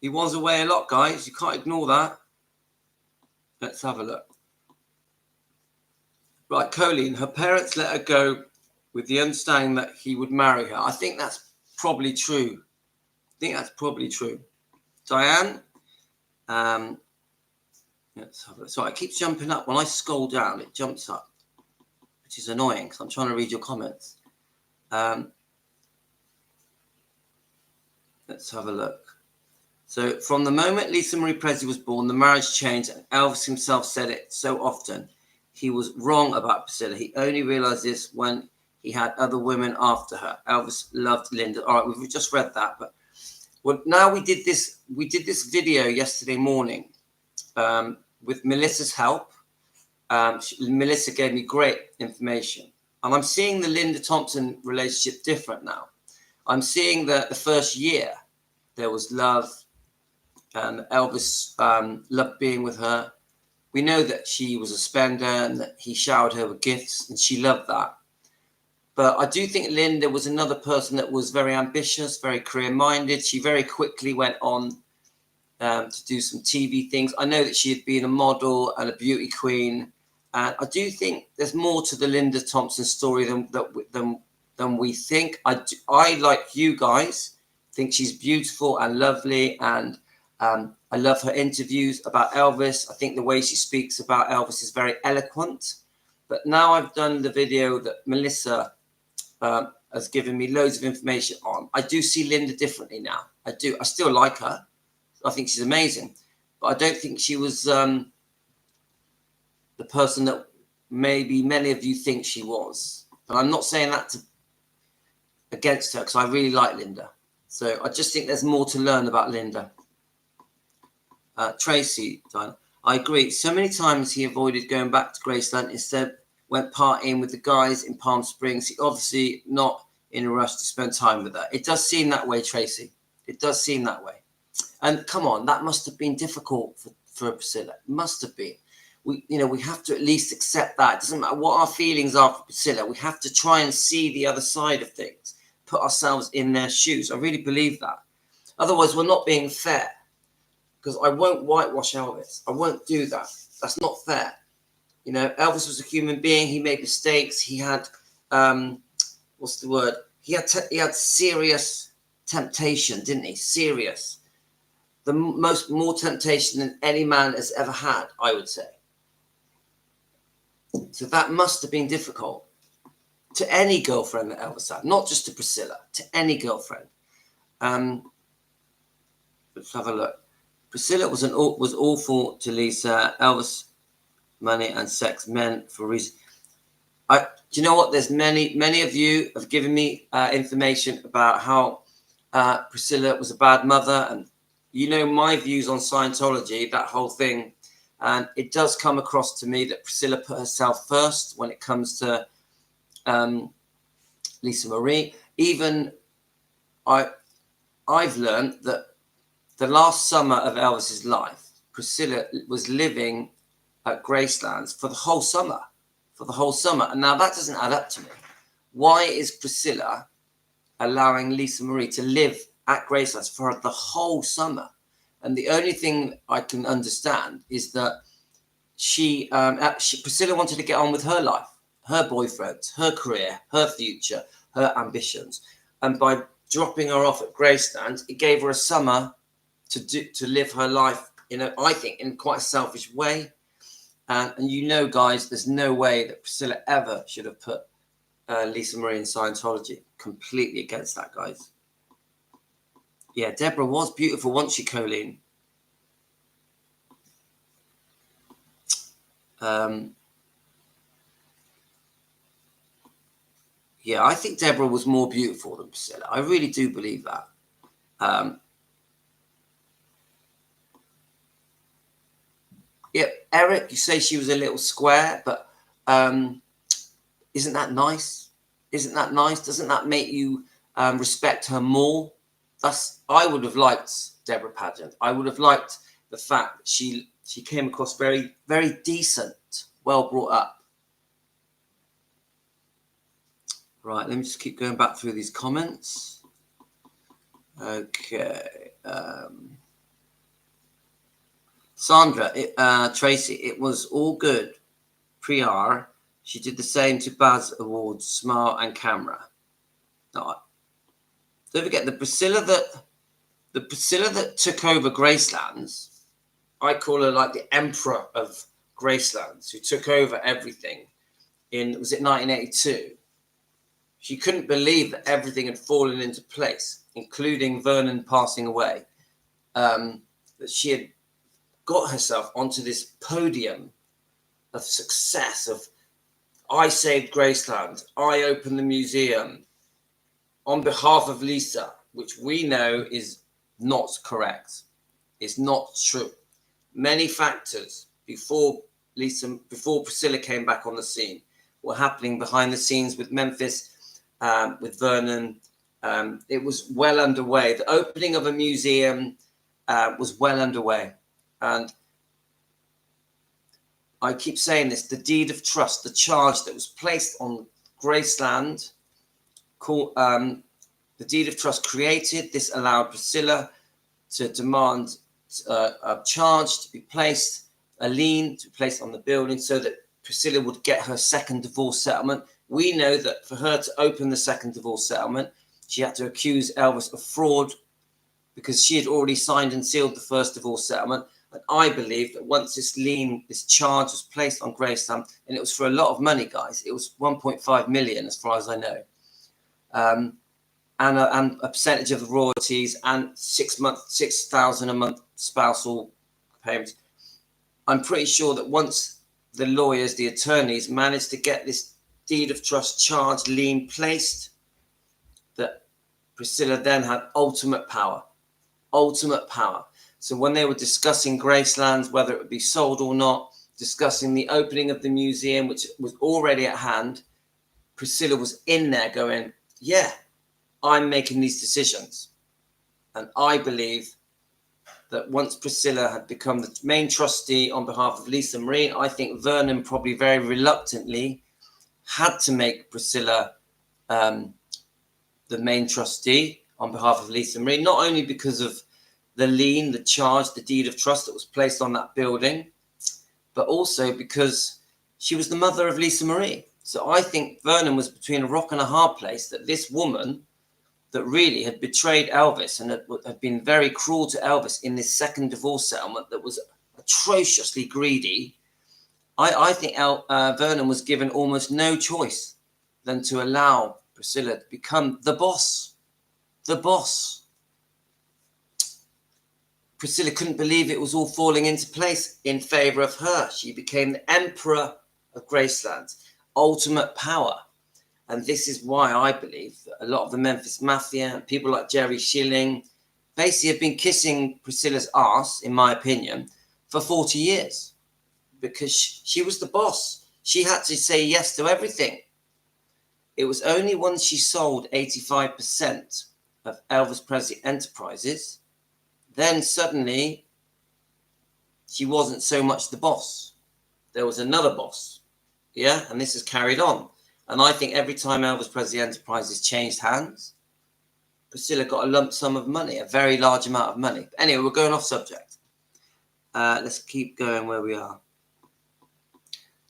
He was away a lot, guys. You can't ignore that. Let's have a look. Right, Colleen, her parents let her go with the understanding that he would marry her. I think that's probably true. Diane, let's have a look. So it keeps jumping up. When I scroll down, it jumps up, which is annoying because I'm trying to read your comments. Let's have a look. So from the moment Lisa Marie Presley was born, the marriage changed, and Elvis himself said it so often. He was wrong about Priscilla. He only realized this when he had other women after her. Elvis loved Linda. All right, we've just read that, but well, now we did this video yesterday morning with Melissa's help. Melissa gave me great information, and I'm seeing the Linda Thompson relationship different now. I'm seeing that the first year there was love, and Elvis loved being with her. We know that she was a spender and that he showered her with gifts, and she loved that. But I do think Linda was another person that was very ambitious, very career-minded. She very quickly went on to do some TV things. I know that she had been a model and a beauty queen. And I do think there's more to the Linda Thompson story than we think. I, like you guys, think she's beautiful and lovely, and I love her interviews about Elvis. I think the way she speaks about Elvis is very eloquent. But now I've done the video that Melissa has given me loads of information on. I do see Linda differently now. I do. I still like her. I think she's amazing. But I don't think she was the person that maybe many of you think she was. And I'm not saying that against her, because I really like Linda. So I just think there's more to learn about Linda. Tracy, I agree. So many times he avoided going back to Graceland, instead went partying with the guys in Palm Springs. He obviously not in a rush to spend time with her. It does seem that way, Tracy. It does seem that way. And come on, that must have been difficult for Priscilla. It must have been. We have to at least accept that. It doesn't matter what our feelings are for Priscilla. We have to try and see the other side of things, put ourselves in their shoes. I really believe that. Otherwise, we're not being fair. Because I won't whitewash Elvis. I won't do that. That's not fair. Elvis was a human being. He made mistakes. He had, what's the word? He had serious temptation, didn't he? Serious. More temptation than any man has ever had, I would say. So that must have been difficult to any girlfriend that Elvis had, not just to Priscilla, to any girlfriend. Let's have a look. Priscilla was awful to Lisa. Elvis, money and sex meant for reasons. Do you know what? There's many of you have given me information about how Priscilla was a bad mother, and my views on Scientology, that whole thing. And it does come across to me that Priscilla put herself first when it comes to Lisa Marie. Even I've learned that the last summer of Elvis's life, Priscilla was living at Graceland for the whole summer. And now that doesn't add up to me. Why is Priscilla allowing Lisa Marie to live at Graceland for the whole summer? And the only thing I can understand is that Priscilla wanted to get on with her life, her boyfriends, her career, her future, her ambitions. And by dropping her off at Graceland, it gave her a summer to live her life I think in quite a selfish way. And guys, there's no way that Priscilla ever should have put Lisa Marie in Scientology. Completely against that, guys. Yeah, Deborah was beautiful, wasn't she, Colleen? Yeah, I think Deborah was more beautiful than Priscilla. I really do believe that. Yeah, Eric, you say she was a little square, but isn't that nice? Isn't that nice? Doesn't that make you respect her more? I would have liked Deborah Pageant. I would have liked the fact that she came across very, very decent, well brought up. Right, let me just keep going back through these comments. Okay. Sandra, Tracy, it was all good. Priyar, she did the same to Baz Awards, Smile and Camera. No, don't forget the Priscilla that took over Gracelands. I call her like the emperor of Gracelands, who took over everything was it 1982? She couldn't believe that everything had fallen into place, including Vernon passing away. That she had got herself onto this podium of success of I saved Graceland, I opened the museum on behalf of Lisa, which we know is not correct. It's not true. Many factors before Priscilla came back on the scene were happening behind the scenes with Memphis, with Vernon. It was well underway. The opening of a museum was well underway. And I keep saying this, the deed of trust, the charge that was placed on Graceland, the deed of trust created, this allowed Priscilla to demand a charge to be placed, a lien to be placed on the building so that Priscilla would get her second divorce settlement. We know that for her to open the second divorce settlement, she had to accuse Elvis of fraud because she had already signed and sealed the first divorce settlement. And I believe that once this lien, this charge was placed on Graceland, and it was for a lot of money, guys. It was 1.5 million, as far as I know. And a percentage of the royalties and 6,000 a month spousal payments. I'm pretty sure that once the lawyers, the attorneys managed to get this deed of trust charge lien placed, that Priscilla then had ultimate power. So when they were discussing Graceland, whether it would be sold or not, discussing the opening of the museum, which was already at hand, Priscilla was in there going, yeah, I'm making these decisions. And I believe that once Priscilla had become the main trustee on behalf of Lisa Marie, I think Vernon probably very reluctantly had to make Priscilla the main trustee on behalf of Lisa Marie, not only because of the lien, the charge, the deed of trust that was placed on that building, but also because she was the mother of Lisa Marie. So I think Vernon was between a rock and a hard place, that this woman that really had betrayed Elvis and had been very cruel to Elvis in this second divorce settlement that was atrociously greedy. I think Vernon was given almost no choice than to allow Priscilla to become the boss. The boss. Priscilla couldn't believe it was all falling into place in favor of her. She became the emperor of Graceland, ultimate power. And this is why I believe that a lot of the Memphis Mafia and people like Jerry Schilling basically have been kissing Priscilla's ass, in my opinion, for 40 years. Because she was the boss. She had to say yes to everything. It was only once she sold 85% of Elvis Presley Enterprises, then suddenly she wasn't so much the boss. There was another boss. Yeah, and this has carried on. And I think every time Elvis Presley Enterprises changed hands, Priscilla got a lump sum of money, a very large amount of money. But anyway, we're going off subject. Let's keep going where we are.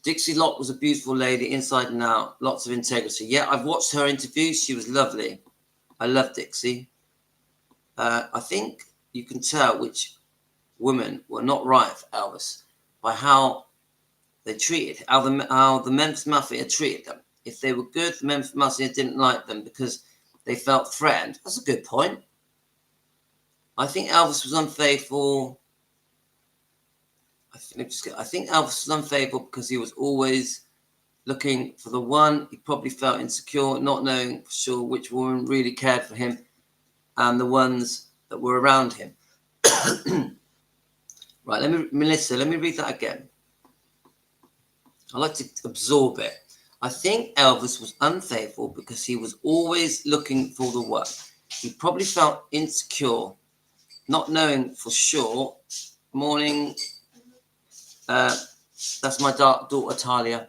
Dixie Locke was a beautiful lady, inside and out, lots of integrity. Yeah, I've watched her interviews. She was lovely. I love Dixie. I think you can tell which women were not right for Elvis by how they treated, how the Memphis Mafia treated them. If they were good, the Memphis Mafia didn't like them because they felt threatened. That's a good point. I think Elvis was unfaithful. I think Elvis was unfaithful because he was always looking for the one. He probably felt insecure, not knowing for sure which woman really cared for him and the ones that were around him. Right, Melissa, let me read that again. I like to absorb it. I think Elvis was unfaithful because he was always looking for the one. He probably felt insecure, not knowing for sure. Morning. That's my daughter, Talia.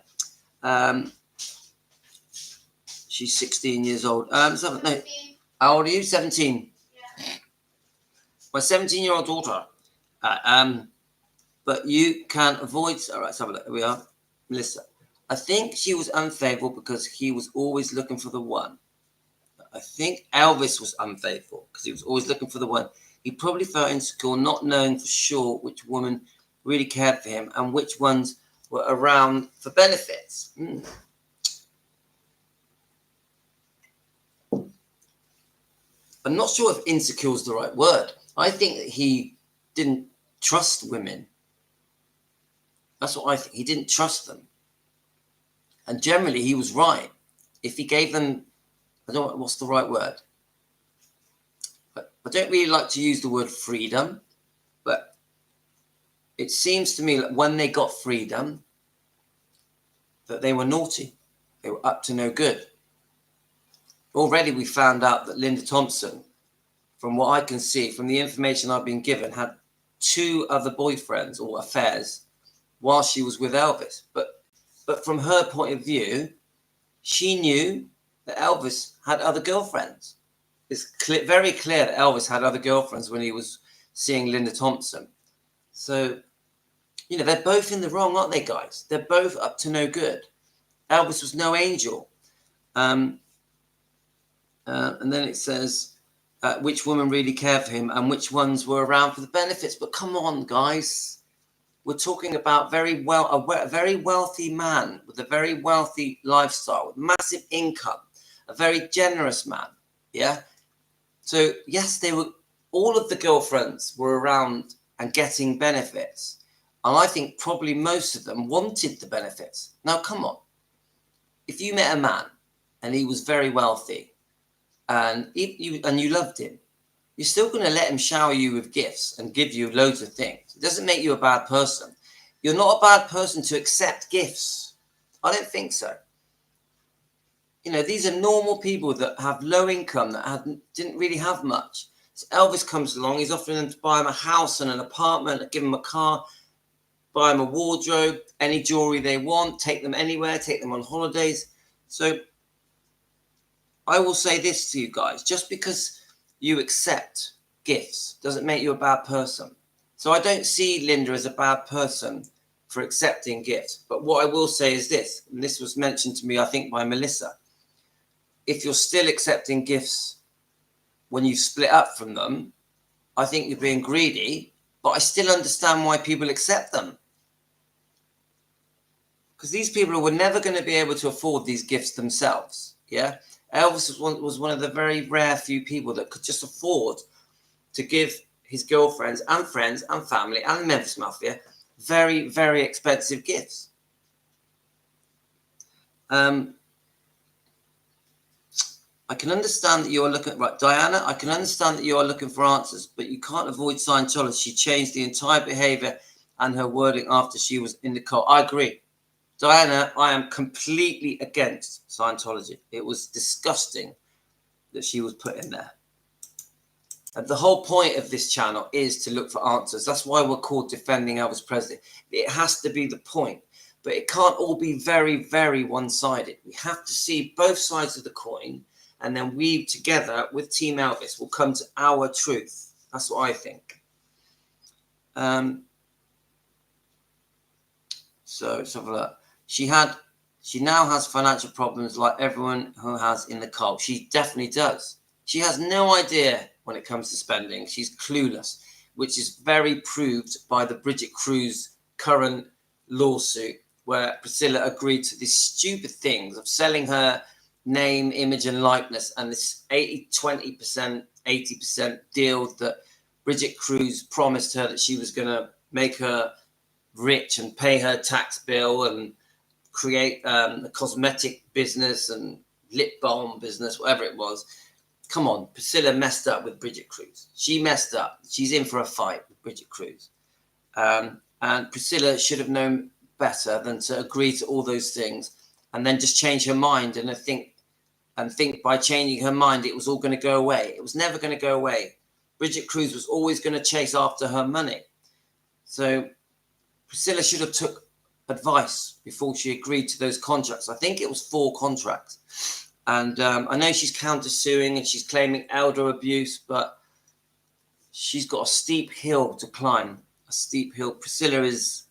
She's 16 years old. No, how old are you? 17. Yeah. My 17-year-old daughter. But you can avoid. All right, let's have a look. Here we are. Melissa. I think she was unfaithful because he was always looking for the one. I think Elvis was unfaithful because he was always looking for the one. He probably felt insecure, not knowing for sure which woman really cared for him and which ones were around for benefits. I'm not sure if insecure is the right word. I think that he didn't trust women. That's what I think. He didn't trust them. And generally, he was right. If he gave them, I don't know what's the right word. But I don't really like to use the word freedom. But it seems to me that when they got freedom, that they were naughty. They were up to no good. Already we found out that Linda Thompson, from what I can see, from the information I've been given, had 2 other boyfriends or affairs while she was with Elvis. But from her point of view, she knew that Elvis had other girlfriends. It's very clear that Elvis had other girlfriends when he was seeing Linda Thompson. So, you know, they're both in the wrong, aren't they, guys? They're both up to no good. Elvis was no angel. And then it says, which woman really cared for him and which ones were around for the benefits. But come on, guys. We're talking about a very wealthy man with a very wealthy lifestyle, with massive income, a very generous man. Yeah. So yes, all of the girlfriends were around and getting benefits. And I think probably most of them wanted the benefits. Now, come on. If you met a man and he was very wealthy and you loved him, you're still going to let him shower you with gifts and give you loads of things. It doesn't make you a bad person. You're not a bad person to accept gifts. I don't think so. You know, these are normal people that have low income, that didn't really have much. So Elvis comes along, he's offering them to buy him a house and an apartment, give him a car, buy them a wardrobe, any jewelry they want, take them anywhere, take them on holidays. So I will say this to you guys, just because you accept gifts doesn't make you a bad person. So I don't see Linda as a bad person for accepting gifts. But what I will say is this, and this was mentioned to me, I think, by Melissa. If you're still accepting gifts when you split up from them, I think you're being greedy, but I still understand why people accept them. Because these people were never going to be able to afford these gifts themselves. Yeah. Elvis was one of the very rare few people that could just afford to give his girlfriends and friends and family and the Memphis Mafia very, very expensive gifts. I can understand that you are looking, right, Diana, I can understand that you are looking for answers, but you can't avoid Scientology. She changed the entire behavior and her wording after she was in the cult. I agree. Diana, I am completely against Scientology. It was disgusting that she was put in there. And the whole point of this channel is to look for answers. That's why we're called Defending Elvis Presley. It has to be the point. But it can't all be very, very one-sided. We have to see both sides of the coin, and then we, together with Team Elvis, will come to our truth. That's what I think. So let's have a look. She now has financial problems like everyone who has in the cult. She definitely does. She has no idea when it comes to spending. She's clueless, which is very proved by the Bridget Cruz current lawsuit, where Priscilla agreed to these stupid things of selling her name, image, and likeness, and this 20%, 80% deal that Bridget Cruz promised her that she was going to make her rich and pay her tax bill and create a cosmetic business and lip balm business, whatever it was. Come on, Priscilla messed up with Bridget Cruz. She messed up. She's in for a fight with Bridget Cruz. And Priscilla should have known better than to agree to all those things and then just change her mind and think by changing her mind it was all going to go away. It was never going to go away. Bridget Cruz was always going to chase after her money. So Priscilla should have took advice before she agreed to those contracts. I think it was 4 contracts. And I know she's counter-suing and she's claiming elder abuse, but she's got a steep hill to climb. A steep hill. Priscilla is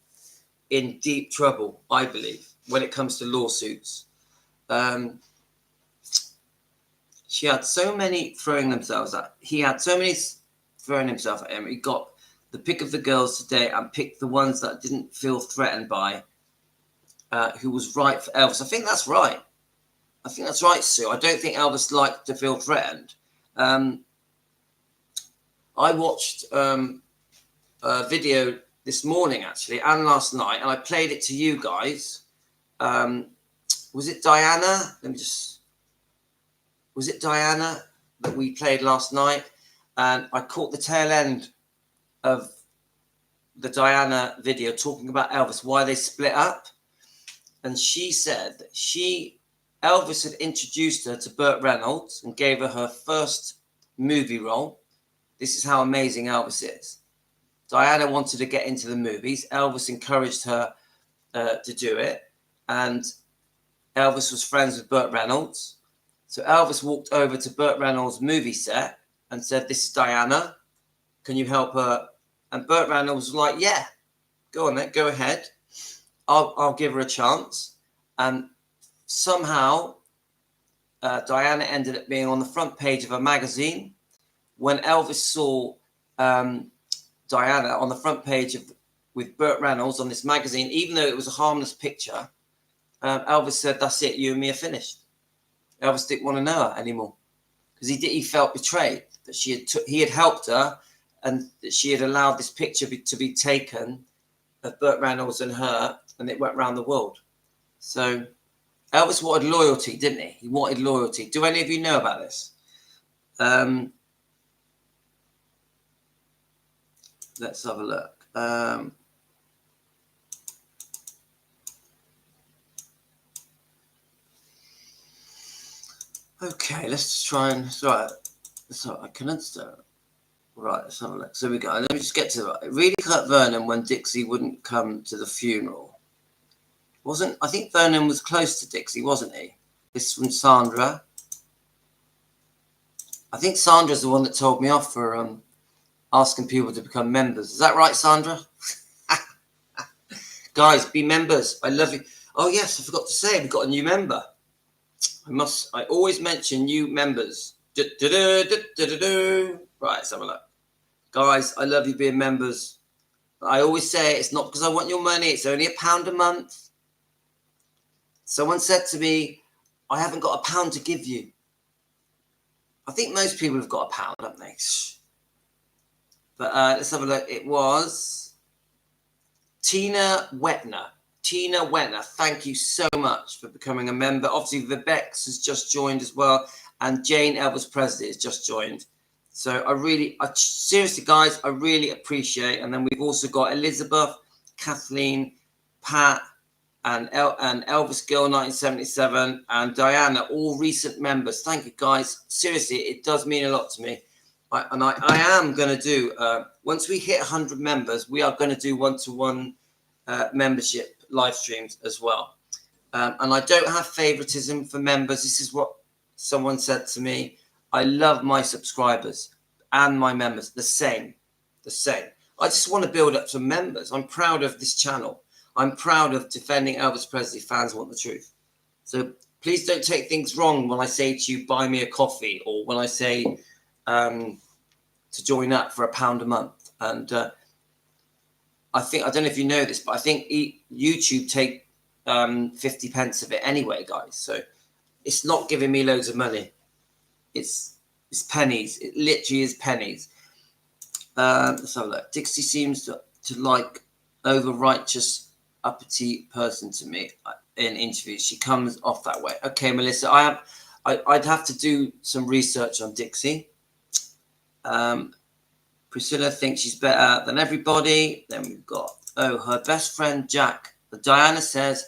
in deep trouble, I believe, when it comes to lawsuits. She had so many throwing themselves at. He had so many throwing himself at him. He got the pick of the girls today and picked the ones that didn't feel threatened by, who was right for Elvis. I think that's right. I think that's right, Sue. I don't think Elvis liked to feel threatened. I watched a video this morning, actually, and last night, and I played it to you guys. Was it Diana? Was it Diana that we played last night? And I caught the tail end of the Diana video talking about Elvis, why they split up. And she said that Elvis had introduced her to Burt Reynolds and gave her her first movie role. This is how amazing Elvis is. Diana wanted to get into the movies. Elvis encouraged her to do it. And Elvis was friends with Burt Reynolds. So Elvis walked over to Burt Reynolds' movie set and said, "This is Diana. Can you help her?" And Burt Reynolds was like, "Yeah, go on then, go ahead. I'll give her a chance." And somehow Diana ended up being on the front page of a magazine. When Elvis saw Diana on the front page with Burt Reynolds on this magazine, even though it was a harmless picture, Elvis said, "That's it, you and me are finished." Elvis didn't want to know her anymore because he felt betrayed that he had helped her and that she had allowed this picture to be taken of Burt Reynolds and her, and it went around the world. So Elvis wanted loyalty, didn't he? He wanted loyalty. Do any of you know about this? Let's have a look. Okay, let's just try and... So I can understand. Right, let's have a look. So we go. Let me just get to it. It really hurt Vernon when Dixie wouldn't come to the funeral. I think Vernon was close to Dixie, wasn't he? This is from Sandra. I think Sandra's the one that told me off for asking people to become members. Is that right, Sandra? Guys, be members. I love you. Oh, yes, I forgot to say, we've got a new member. I always mention new members. Right, let's have a look. Guys, I love you being members. I always say it's not because I want your money. It's only £1 a month. Someone said to me, "I haven't got £1 to give you." I think most people have got £1, haven't they? But let's have a look. It was Tina Wetner. Tina Wetner, thank you so much for becoming a member. Obviously, Vibex has just joined as well. And Jane Elvis Presley has just joined. So seriously, guys, I really appreciate. And then we've also got Elizabeth, Kathleen, Pat, and Elvis Girl 1977, and Diana, all recent members. Thank you, guys. Seriously, it does mean a lot to me. I am going to do, once we hit 100 members, we are going to do one-to-one membership live streams as well. And I don't have favoritism for members. This is what someone said to me. I love my subscribers and my members the same. I just want to build up some members. I'm proud of this channel. I'm proud of defending Elvis Presley. Fans want the truth. So please don't take things wrong when I say to you, buy me a coffee, or when I say to join up for £1 a month. And I don't know if you know this, but I think YouTube take 50 pence of it anyway, guys. So it's not giving me loads of money. It's pennies. It literally is pennies. Let's have a look. Dixie seems to like over-righteous, uppity person to me in interviews. She comes off that way. Okay, Melissa, I'd have to do some research on Dixie. Priscilla thinks she's better than everybody. Then we've got, her best friend Jack. Diana says,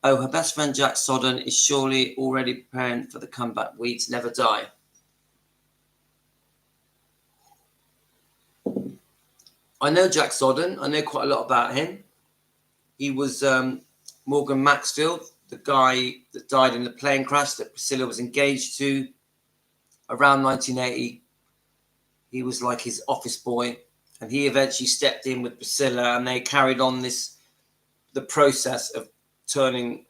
her best friend Jack Sodden is surely already preparing for the comeback. Weeds never die. I know Jack Sodden. I know quite a lot about him. He was Morgan Maxfield the guy that died in the plane crash that Priscilla was engaged to around 1980. He was like his office boy, and he eventually stepped in with Priscilla, and they carried on the process of turning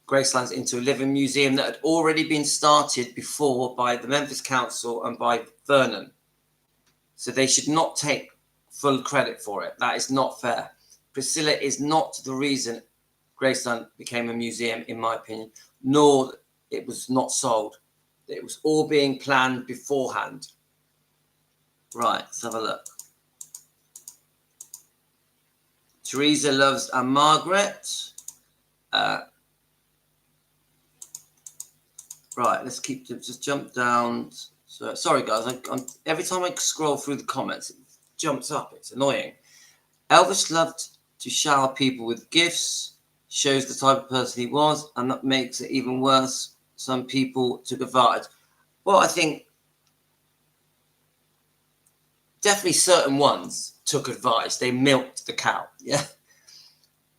Graceland into a living museum that had already been started before by the Memphis Council and by Vernon. So they should not take full credit for it. That is not fair. Priscilla is not the reason Graceland became a museum, in my opinion, nor it was not sold. It was all being planned beforehand. Right, let's have a look. Teresa loves Anne Margaret. Right, let's just jump down. So sorry guys, every time I scroll through the comments, it jumps up. It's annoying. Elvis loved to shower people with gifts. Shows the type of person he was, and that makes it even worse. Some people took advantage. Well, I think definitely certain ones took advantage. They milked the cow. Yeah.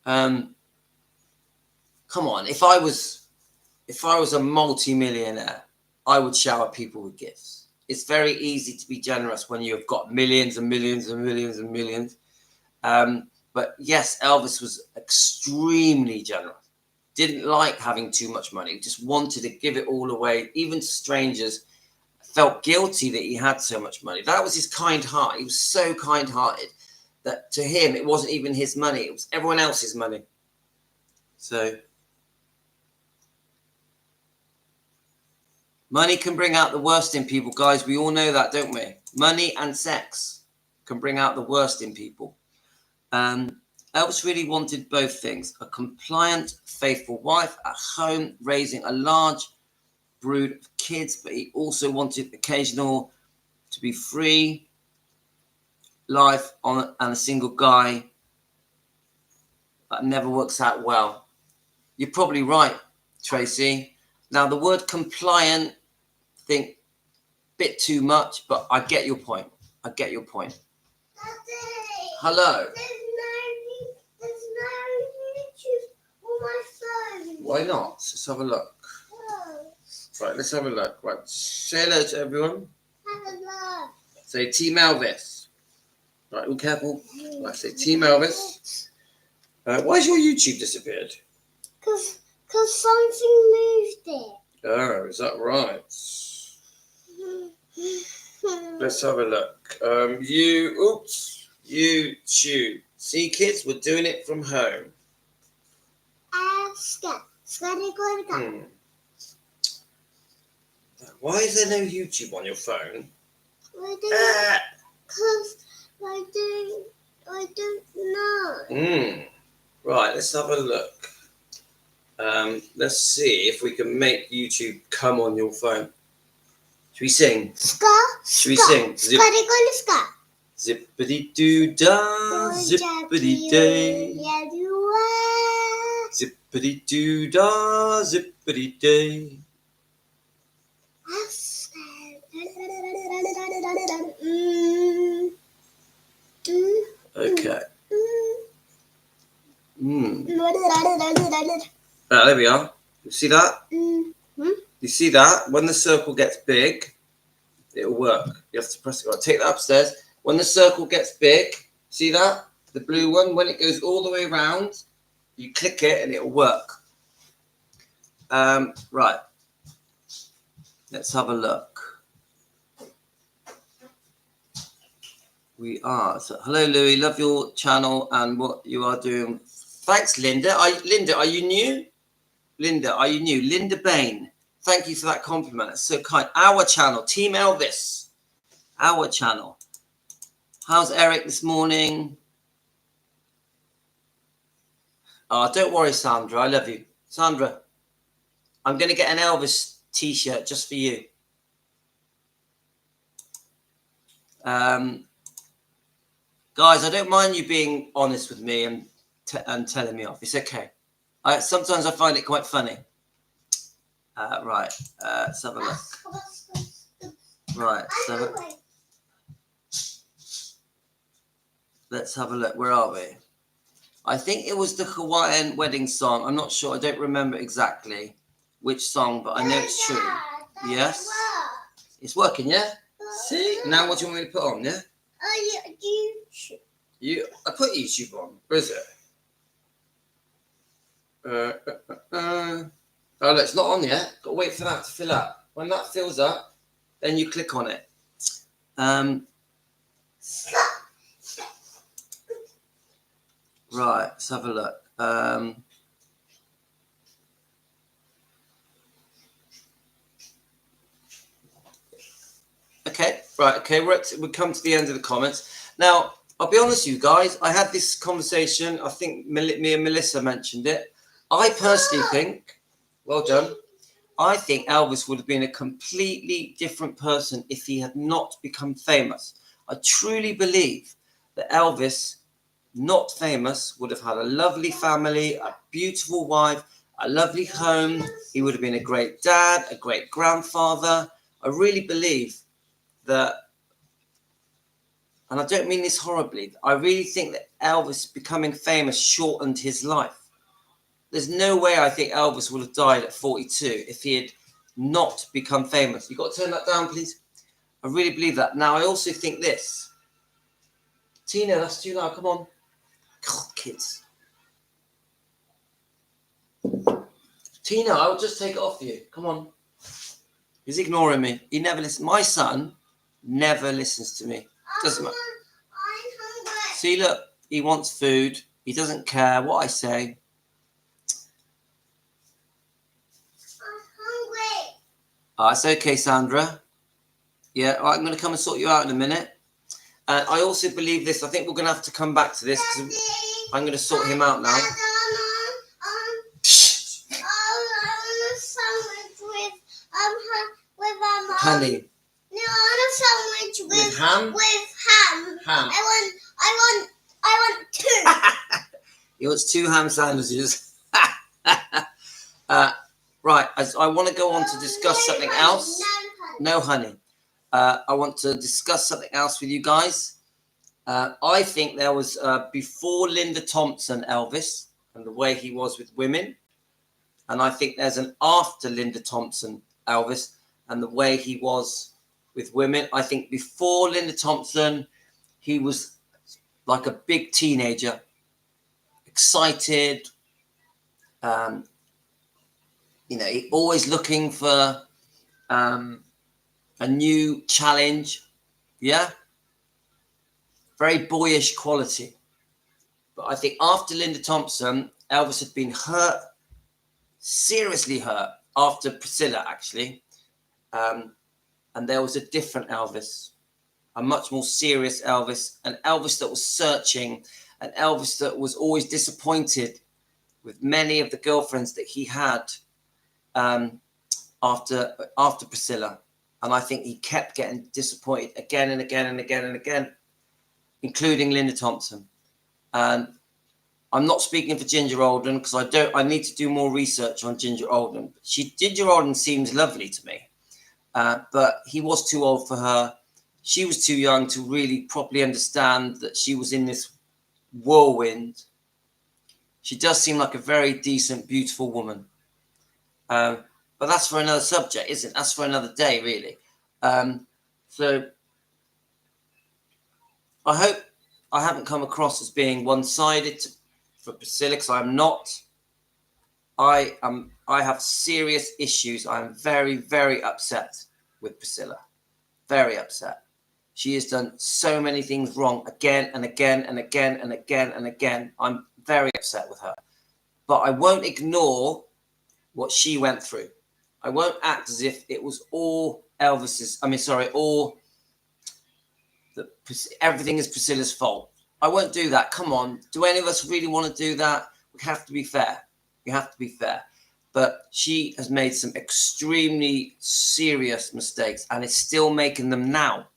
Come on. If I was a multi-millionaire, I would shower people with gifts. It's very easy to be generous when you've got millions and millions and millions and millions. But yes, Elvis was extremely generous. Didn't like having too much money. Just wanted to give it all away, even to strangers. Felt guilty that he had so much money. That was his kind heart. He was so kind-hearted that to him, it wasn't even his money. It was everyone else's money. So money can bring out the worst in people, guys. We all know that, don't we? Money and sex can bring out the worst in people. Elvis really wanted both things. A compliant, faithful wife at home, raising a large brood of kids, but he also wanted occasional to be free life and a single guy. That never works out well. You're probably right, Tracy. Now, the word compliant, I think, bit too much, but I get your point. I get your point. Daddy, Hello. There's no YouTube on my phone. Why not? Let's have a look. No. Right, let's have a look. Right, say hello to everyone. Have a look. Say Team Elvis. Right, all careful. Right, say Team Elvis. Why's your YouTube disappeared? Because something moved it. Oh, is that right? Let's have a look. YouTube. See, kids, we're doing it from home. Why is there no YouTube on your phone? Because I don't know. Right, let's have a look. Let's see if we can make YouTube come on your phone. Should we sing? Should we sing? Zippity doo dah, zippity day. Zippity doo dah, zippity day. Okay. There we are. You see that? You see that? When the circle gets big, it'll work. You have to press it. Right, take that upstairs. When the circle gets big, see that? The blue one, when it goes all the way around, you click it and it'll work. Right. Let's have a look. We are. So, hello, Louis. Love your channel and what you are doing. Thanks, Linda. Linda, are you new? Linda, are you new? Linda Bain. Thank you for that compliment. That's so kind. Our channel, Team Elvis. Our channel. How's Eric this morning? Oh, don't worry, Sandra. I love you. Sandra, I'm going to get an Elvis t-shirt just for you. Guys, I don't mind you being honest with me and telling me off. It's okay. Sometimes I find it quite funny. Right. Let's have a look. Right. Let's have a look. Where are we? I think it was the Hawaiian wedding song. I'm not sure. I don't remember exactly which song, but I know it's true. Yes? It's working, yeah? See? Now what do you want me to put on, yeah? YouTube. I put YouTube on. Where is it? Oh, look, it's not on yet. Got to wait for that to fill up. When that fills up, then you click on it. Right, let's have a look. Okay, right, okay, we come to the end of the comments. Now, I'll be honest with you guys, I had this conversation, I think me and Melissa mentioned it. I personally think, well done, I think Elvis would have been a completely different person if he had not become famous. I truly believe that Elvis, not famous, would have had a lovely family, a beautiful wife, a lovely home. He would have been a great dad, a great grandfather. I really believe that, and I don't mean this horribly, I really think that Elvis becoming famous shortened his life. There's no way I think Elvis would have died at 42 if he had not become famous. You've got to turn that down, please. I really believe that. Now, I also think this. Tina, that's too loud. Come on. God, kids. Tina, I will just take it off you. Come on. He's ignoring me. He never listens. My son never listens to me. Doesn't matter. I'm hungry. See, look. He wants food. He doesn't care what I say. It's okay, Sandra. Yeah, all right, I'm going to come and sort you out in a minute. I also believe this. I think we're going to have to come back to this because I'm going to sort him out now. Honey. No, I want a sandwich With ham? With ham. Ham. I want two. He wants 2 ham sandwiches. Right, I want to go on to discuss something else. No honey. I want to discuss something else with you guys. I think there was before Linda Thompson Elvis and the way he was with women. And I think there's an after Linda Thompson Elvis and the way he was with women. I think before Linda Thompson, he was like a big teenager, excited, always looking for a new challenge. Yeah. Very boyish quality. But I think after Linda Thompson, Elvis had been hurt, seriously hurt, after Priscilla, actually. And there was a different Elvis, a much more serious Elvis, an Elvis that was searching, an Elvis that was always disappointed with many of the girlfriends that he had after Priscilla. And I think he kept getting disappointed again and again and again and again, including Linda Thompson. And I'm not speaking for Ginger Alden because I need to do more research on Ginger Alden. Ginger Alden seems lovely to me, but he was too old for her. She was too young to really properly understand that she was in this whirlwind. She does seem like a very decent, beautiful woman. But that's for another subject, isn't it? That's for another day, really. So I hope I haven't come across as being one-sided for Priscilla, because I'm not. I have serious issues. I am very, very upset with Priscilla. Very upset. She has done so many things wrong again and again and again and again and again. I'm very upset with her. But I won't ignore what she went through. I won't act as if it was all everything is Priscilla's fault. I won't do that. Come on. Do any of us really want to do that? We have to be fair. You have to be fair. But she has made some extremely serious mistakes and is still making them now.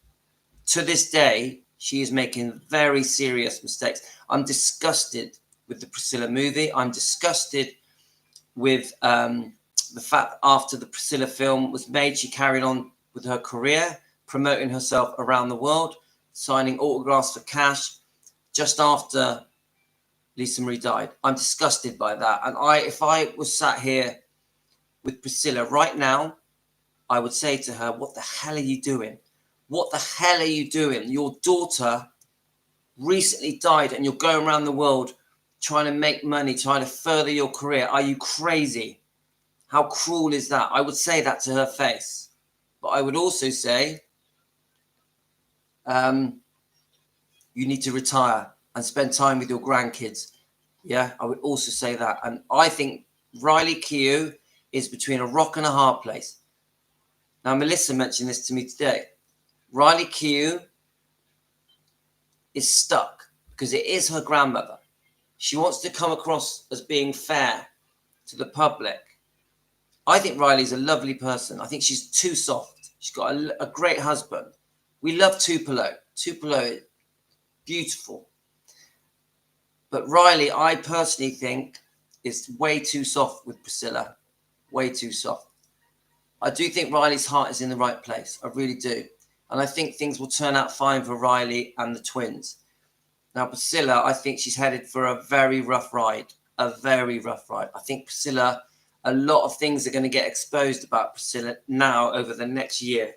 To this day, she is making very serious mistakes. I'm disgusted with the Priscilla movie. I'm disgusted with the fact that after the Priscilla film was made, she carried on with her career, promoting herself around the world, signing autographs for cash. Just after Lisa Marie died. I'm disgusted by that. And if I was sat here with Priscilla right now, I would say to her, what the hell are you doing? What the hell are you doing? Your daughter recently died and you're going around the world trying to make money, trying to further your career. Are you crazy? How cruel is that? I would say that to her face. But I would also say, you need to retire and spend time with your grandkids. Yeah, I would also say that. And I think Riley Keough is between a rock and a hard place. Now, Melissa mentioned this to me today. Riley Keough is stuck because it is her grandmother. She wants to come across as being fair to the public. I think Riley's a lovely person. I think she's too soft. She's got a great husband. We love Tupelo. Tupelo, beautiful. But Riley, I personally think, is way too soft with Priscilla. Way too soft. I do think Riley's heart is in the right place. I really do. And I think things will turn out fine for Riley and the twins. Now, Priscilla, I think she's headed for a very rough ride. A very rough ride. I think Priscilla, a lot of things are going to get exposed about Priscilla now over the next year,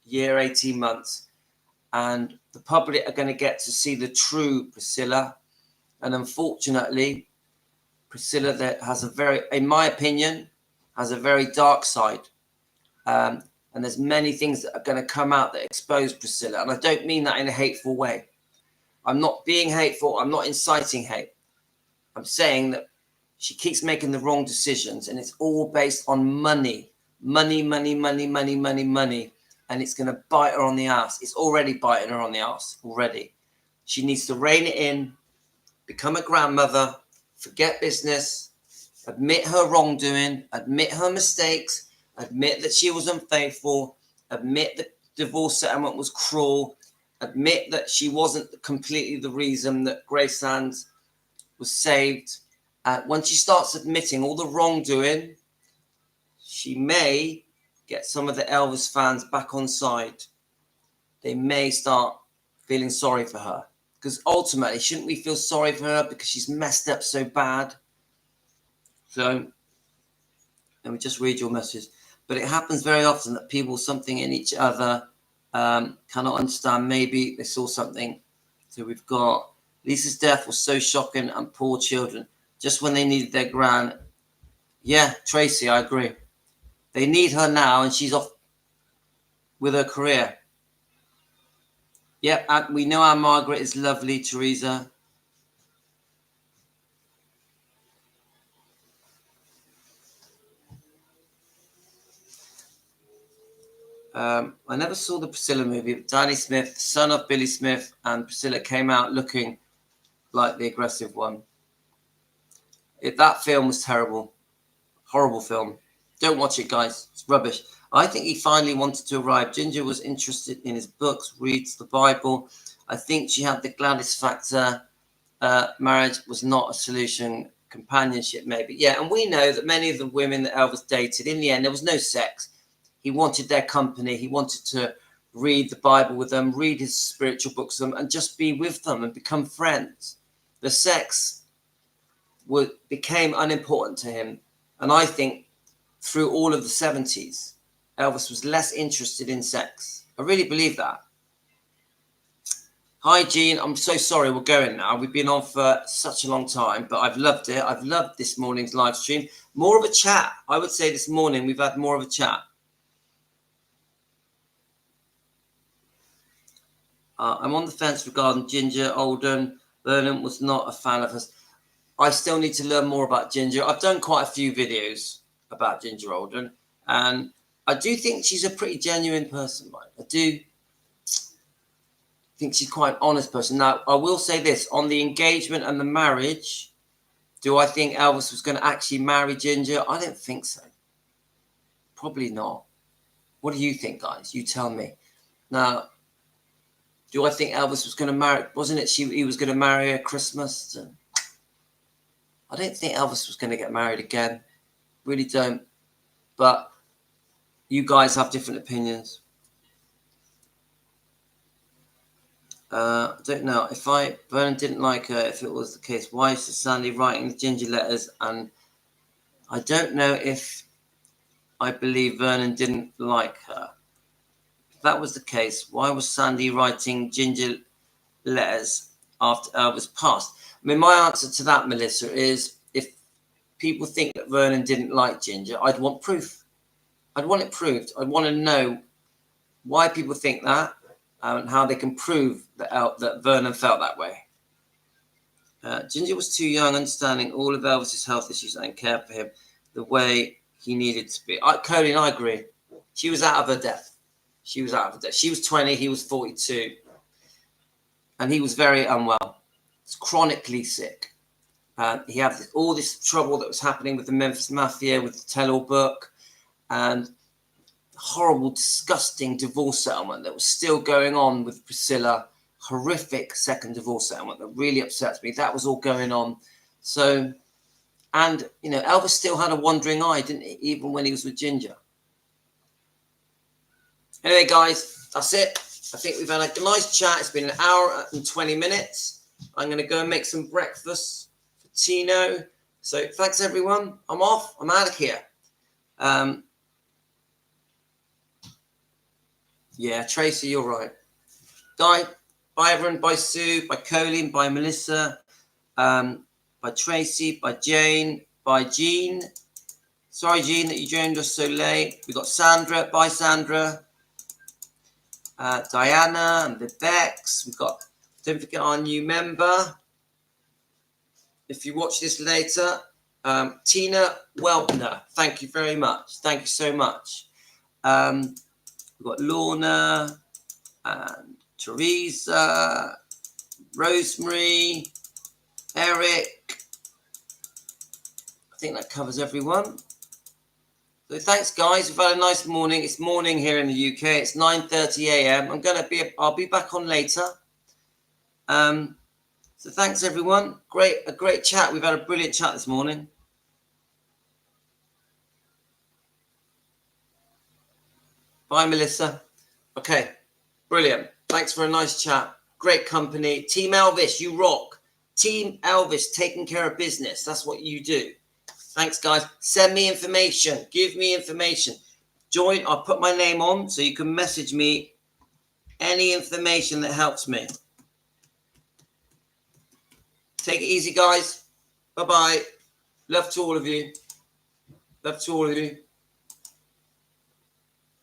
18 months. And the public are going to get to see the true Priscilla. And unfortunately, Priscilla that has a very, in my opinion, has a very dark side. And there's many things that are going to come out that expose Priscilla. And I don't mean that in a hateful way. I'm not being hateful. I'm not inciting hate. I'm saying that she keeps making the wrong decisions and it's all based on money. Money, money, money, money, money, money. And it's going to bite her on the ass. It's already biting her on the ass already. She needs to rein it in, become a grandmother, forget business, admit her wrongdoing, admit her mistakes, admit that she was unfaithful, admit that divorce settlement was cruel, admit that she wasn't completely the reason that Graceland was saved. Once she starts admitting all the wrongdoing, she may get some of the Elvis fans back on side. They may start feeling sorry for her. Because ultimately, shouldn't we feel sorry for her because she's messed up so bad? So, let me just read your message. But it happens very often that people, something in each other, cannot understand. Maybe they saw something. So we've got Lisa's death was so shocking and poor children. Just when they needed their gran. Yeah, Tracy, I agree. They need her now and she's off with her career. Yep, and we know our Margaret is lovely, Teresa. I never saw the Priscilla movie, but Danny Smith, son of Billy Smith, and Priscilla came out looking like the aggressive one. That film was terrible. Horrible film. Don't watch it, guys. It's rubbish. I think he finally wanted to arrive. Ginger was interested in his books, reads the Bible. I think she had the Gladys factor. Marriage was not a solution. Companionship, maybe. Yeah, and we know that many of the women that Elvis dated, in the end, there was no sex. He wanted their company. He wanted to read the Bible with them, read his spiritual books with them, and just be with them and become friends. The sex became unimportant to him. And I think through all of the 70s, Elvis was less interested in sex. I really believe that. Hi, Jean. I'm so sorry we're going now. We've been on for such a long time, but I've loved it. I've loved this morning's live stream. More of a chat. I would say this morning we've had more of a chat. I'm on the fence regarding Ginger Alden. Vernon was not a fan of us. I still need to learn more about Ginger. I've done quite a few videos about Ginger Alden, and I do think she's a pretty genuine person, right? I do think she's quite an honest person. Now, I will say this, on the engagement and the marriage, do I think Elvis was going to actually marry Ginger? I don't think so. Probably not. What do you think, guys? You tell me. Now, do I think Elvis was going to marry? Wasn't it he was going to marry her Christmas? I don't think Elvis was going to get married again. Really don't. But you guys have different opinions. I don't know. Vernon didn't like her, if it was the case, why is Sandy writing the ginger letters? And I don't know if I believe Vernon didn't like her. If that was the case, why was Sandy writing ginger letters after Elvis passed? I mean, my answer to that, Melissa, is if people think that Vernon didn't like Ginger, I'd want proof. I'd want it proved. I'd want to know why people think that and how they can prove that Vernon felt that way. Ginger was too young, understanding all of Elvis's health issues and care for him the way he needed to be. Colleen, I agree. She was out of her depth. She was 20, he was 42. And he was very unwell. He's chronically sick. He had all this trouble that was happening with the Memphis Mafia, with the tell-all book, and horrible, disgusting divorce settlement that was still going on with Priscilla. Horrific second divorce settlement that really upsets me. That was all going on. So, and, Elvis still had a wandering eye, didn't he? Even when he was with Ginger. Anyway, guys, that's it. I think we've had a nice chat. It's been an hour and 20 minutes. I'm going to go and make some breakfast for Tino. So thanks, everyone. I'm off. I'm out of here. Yeah, Tracy, you're right. Bye, everyone. Bye, Sue. Bye, Colleen. Bye, Melissa. Bye, Tracy. Bye, Jane. Bye, Jean. Sorry, Jean, that you joined us so late. We've got Sandra. Bye, Sandra. Diana and the Bex. Don't forget our new member. If you watch this later, Tina Weltner. Thank you very much. Thank you so much. We've got Lorna and Teresa, Rosemary, Eric. I think that covers everyone. So thanks, guys. We've had a nice morning. It's morning here in the UK. It's 9:30 a.m. I'll be back on later. So thanks, everyone. A great chat. We've had a brilliant chat this morning. Bye, Melissa. Okay, brilliant. Thanks for a nice chat. Great company. Team Elvis, you rock. Team Elvis, taking care of business. That's what you do. Thanks, guys. Send me information. Give me information. Join. I'll put my name on so you can message me any information that helps me. Take it easy, guys. Bye-bye. Love to all of you. Love to all of you.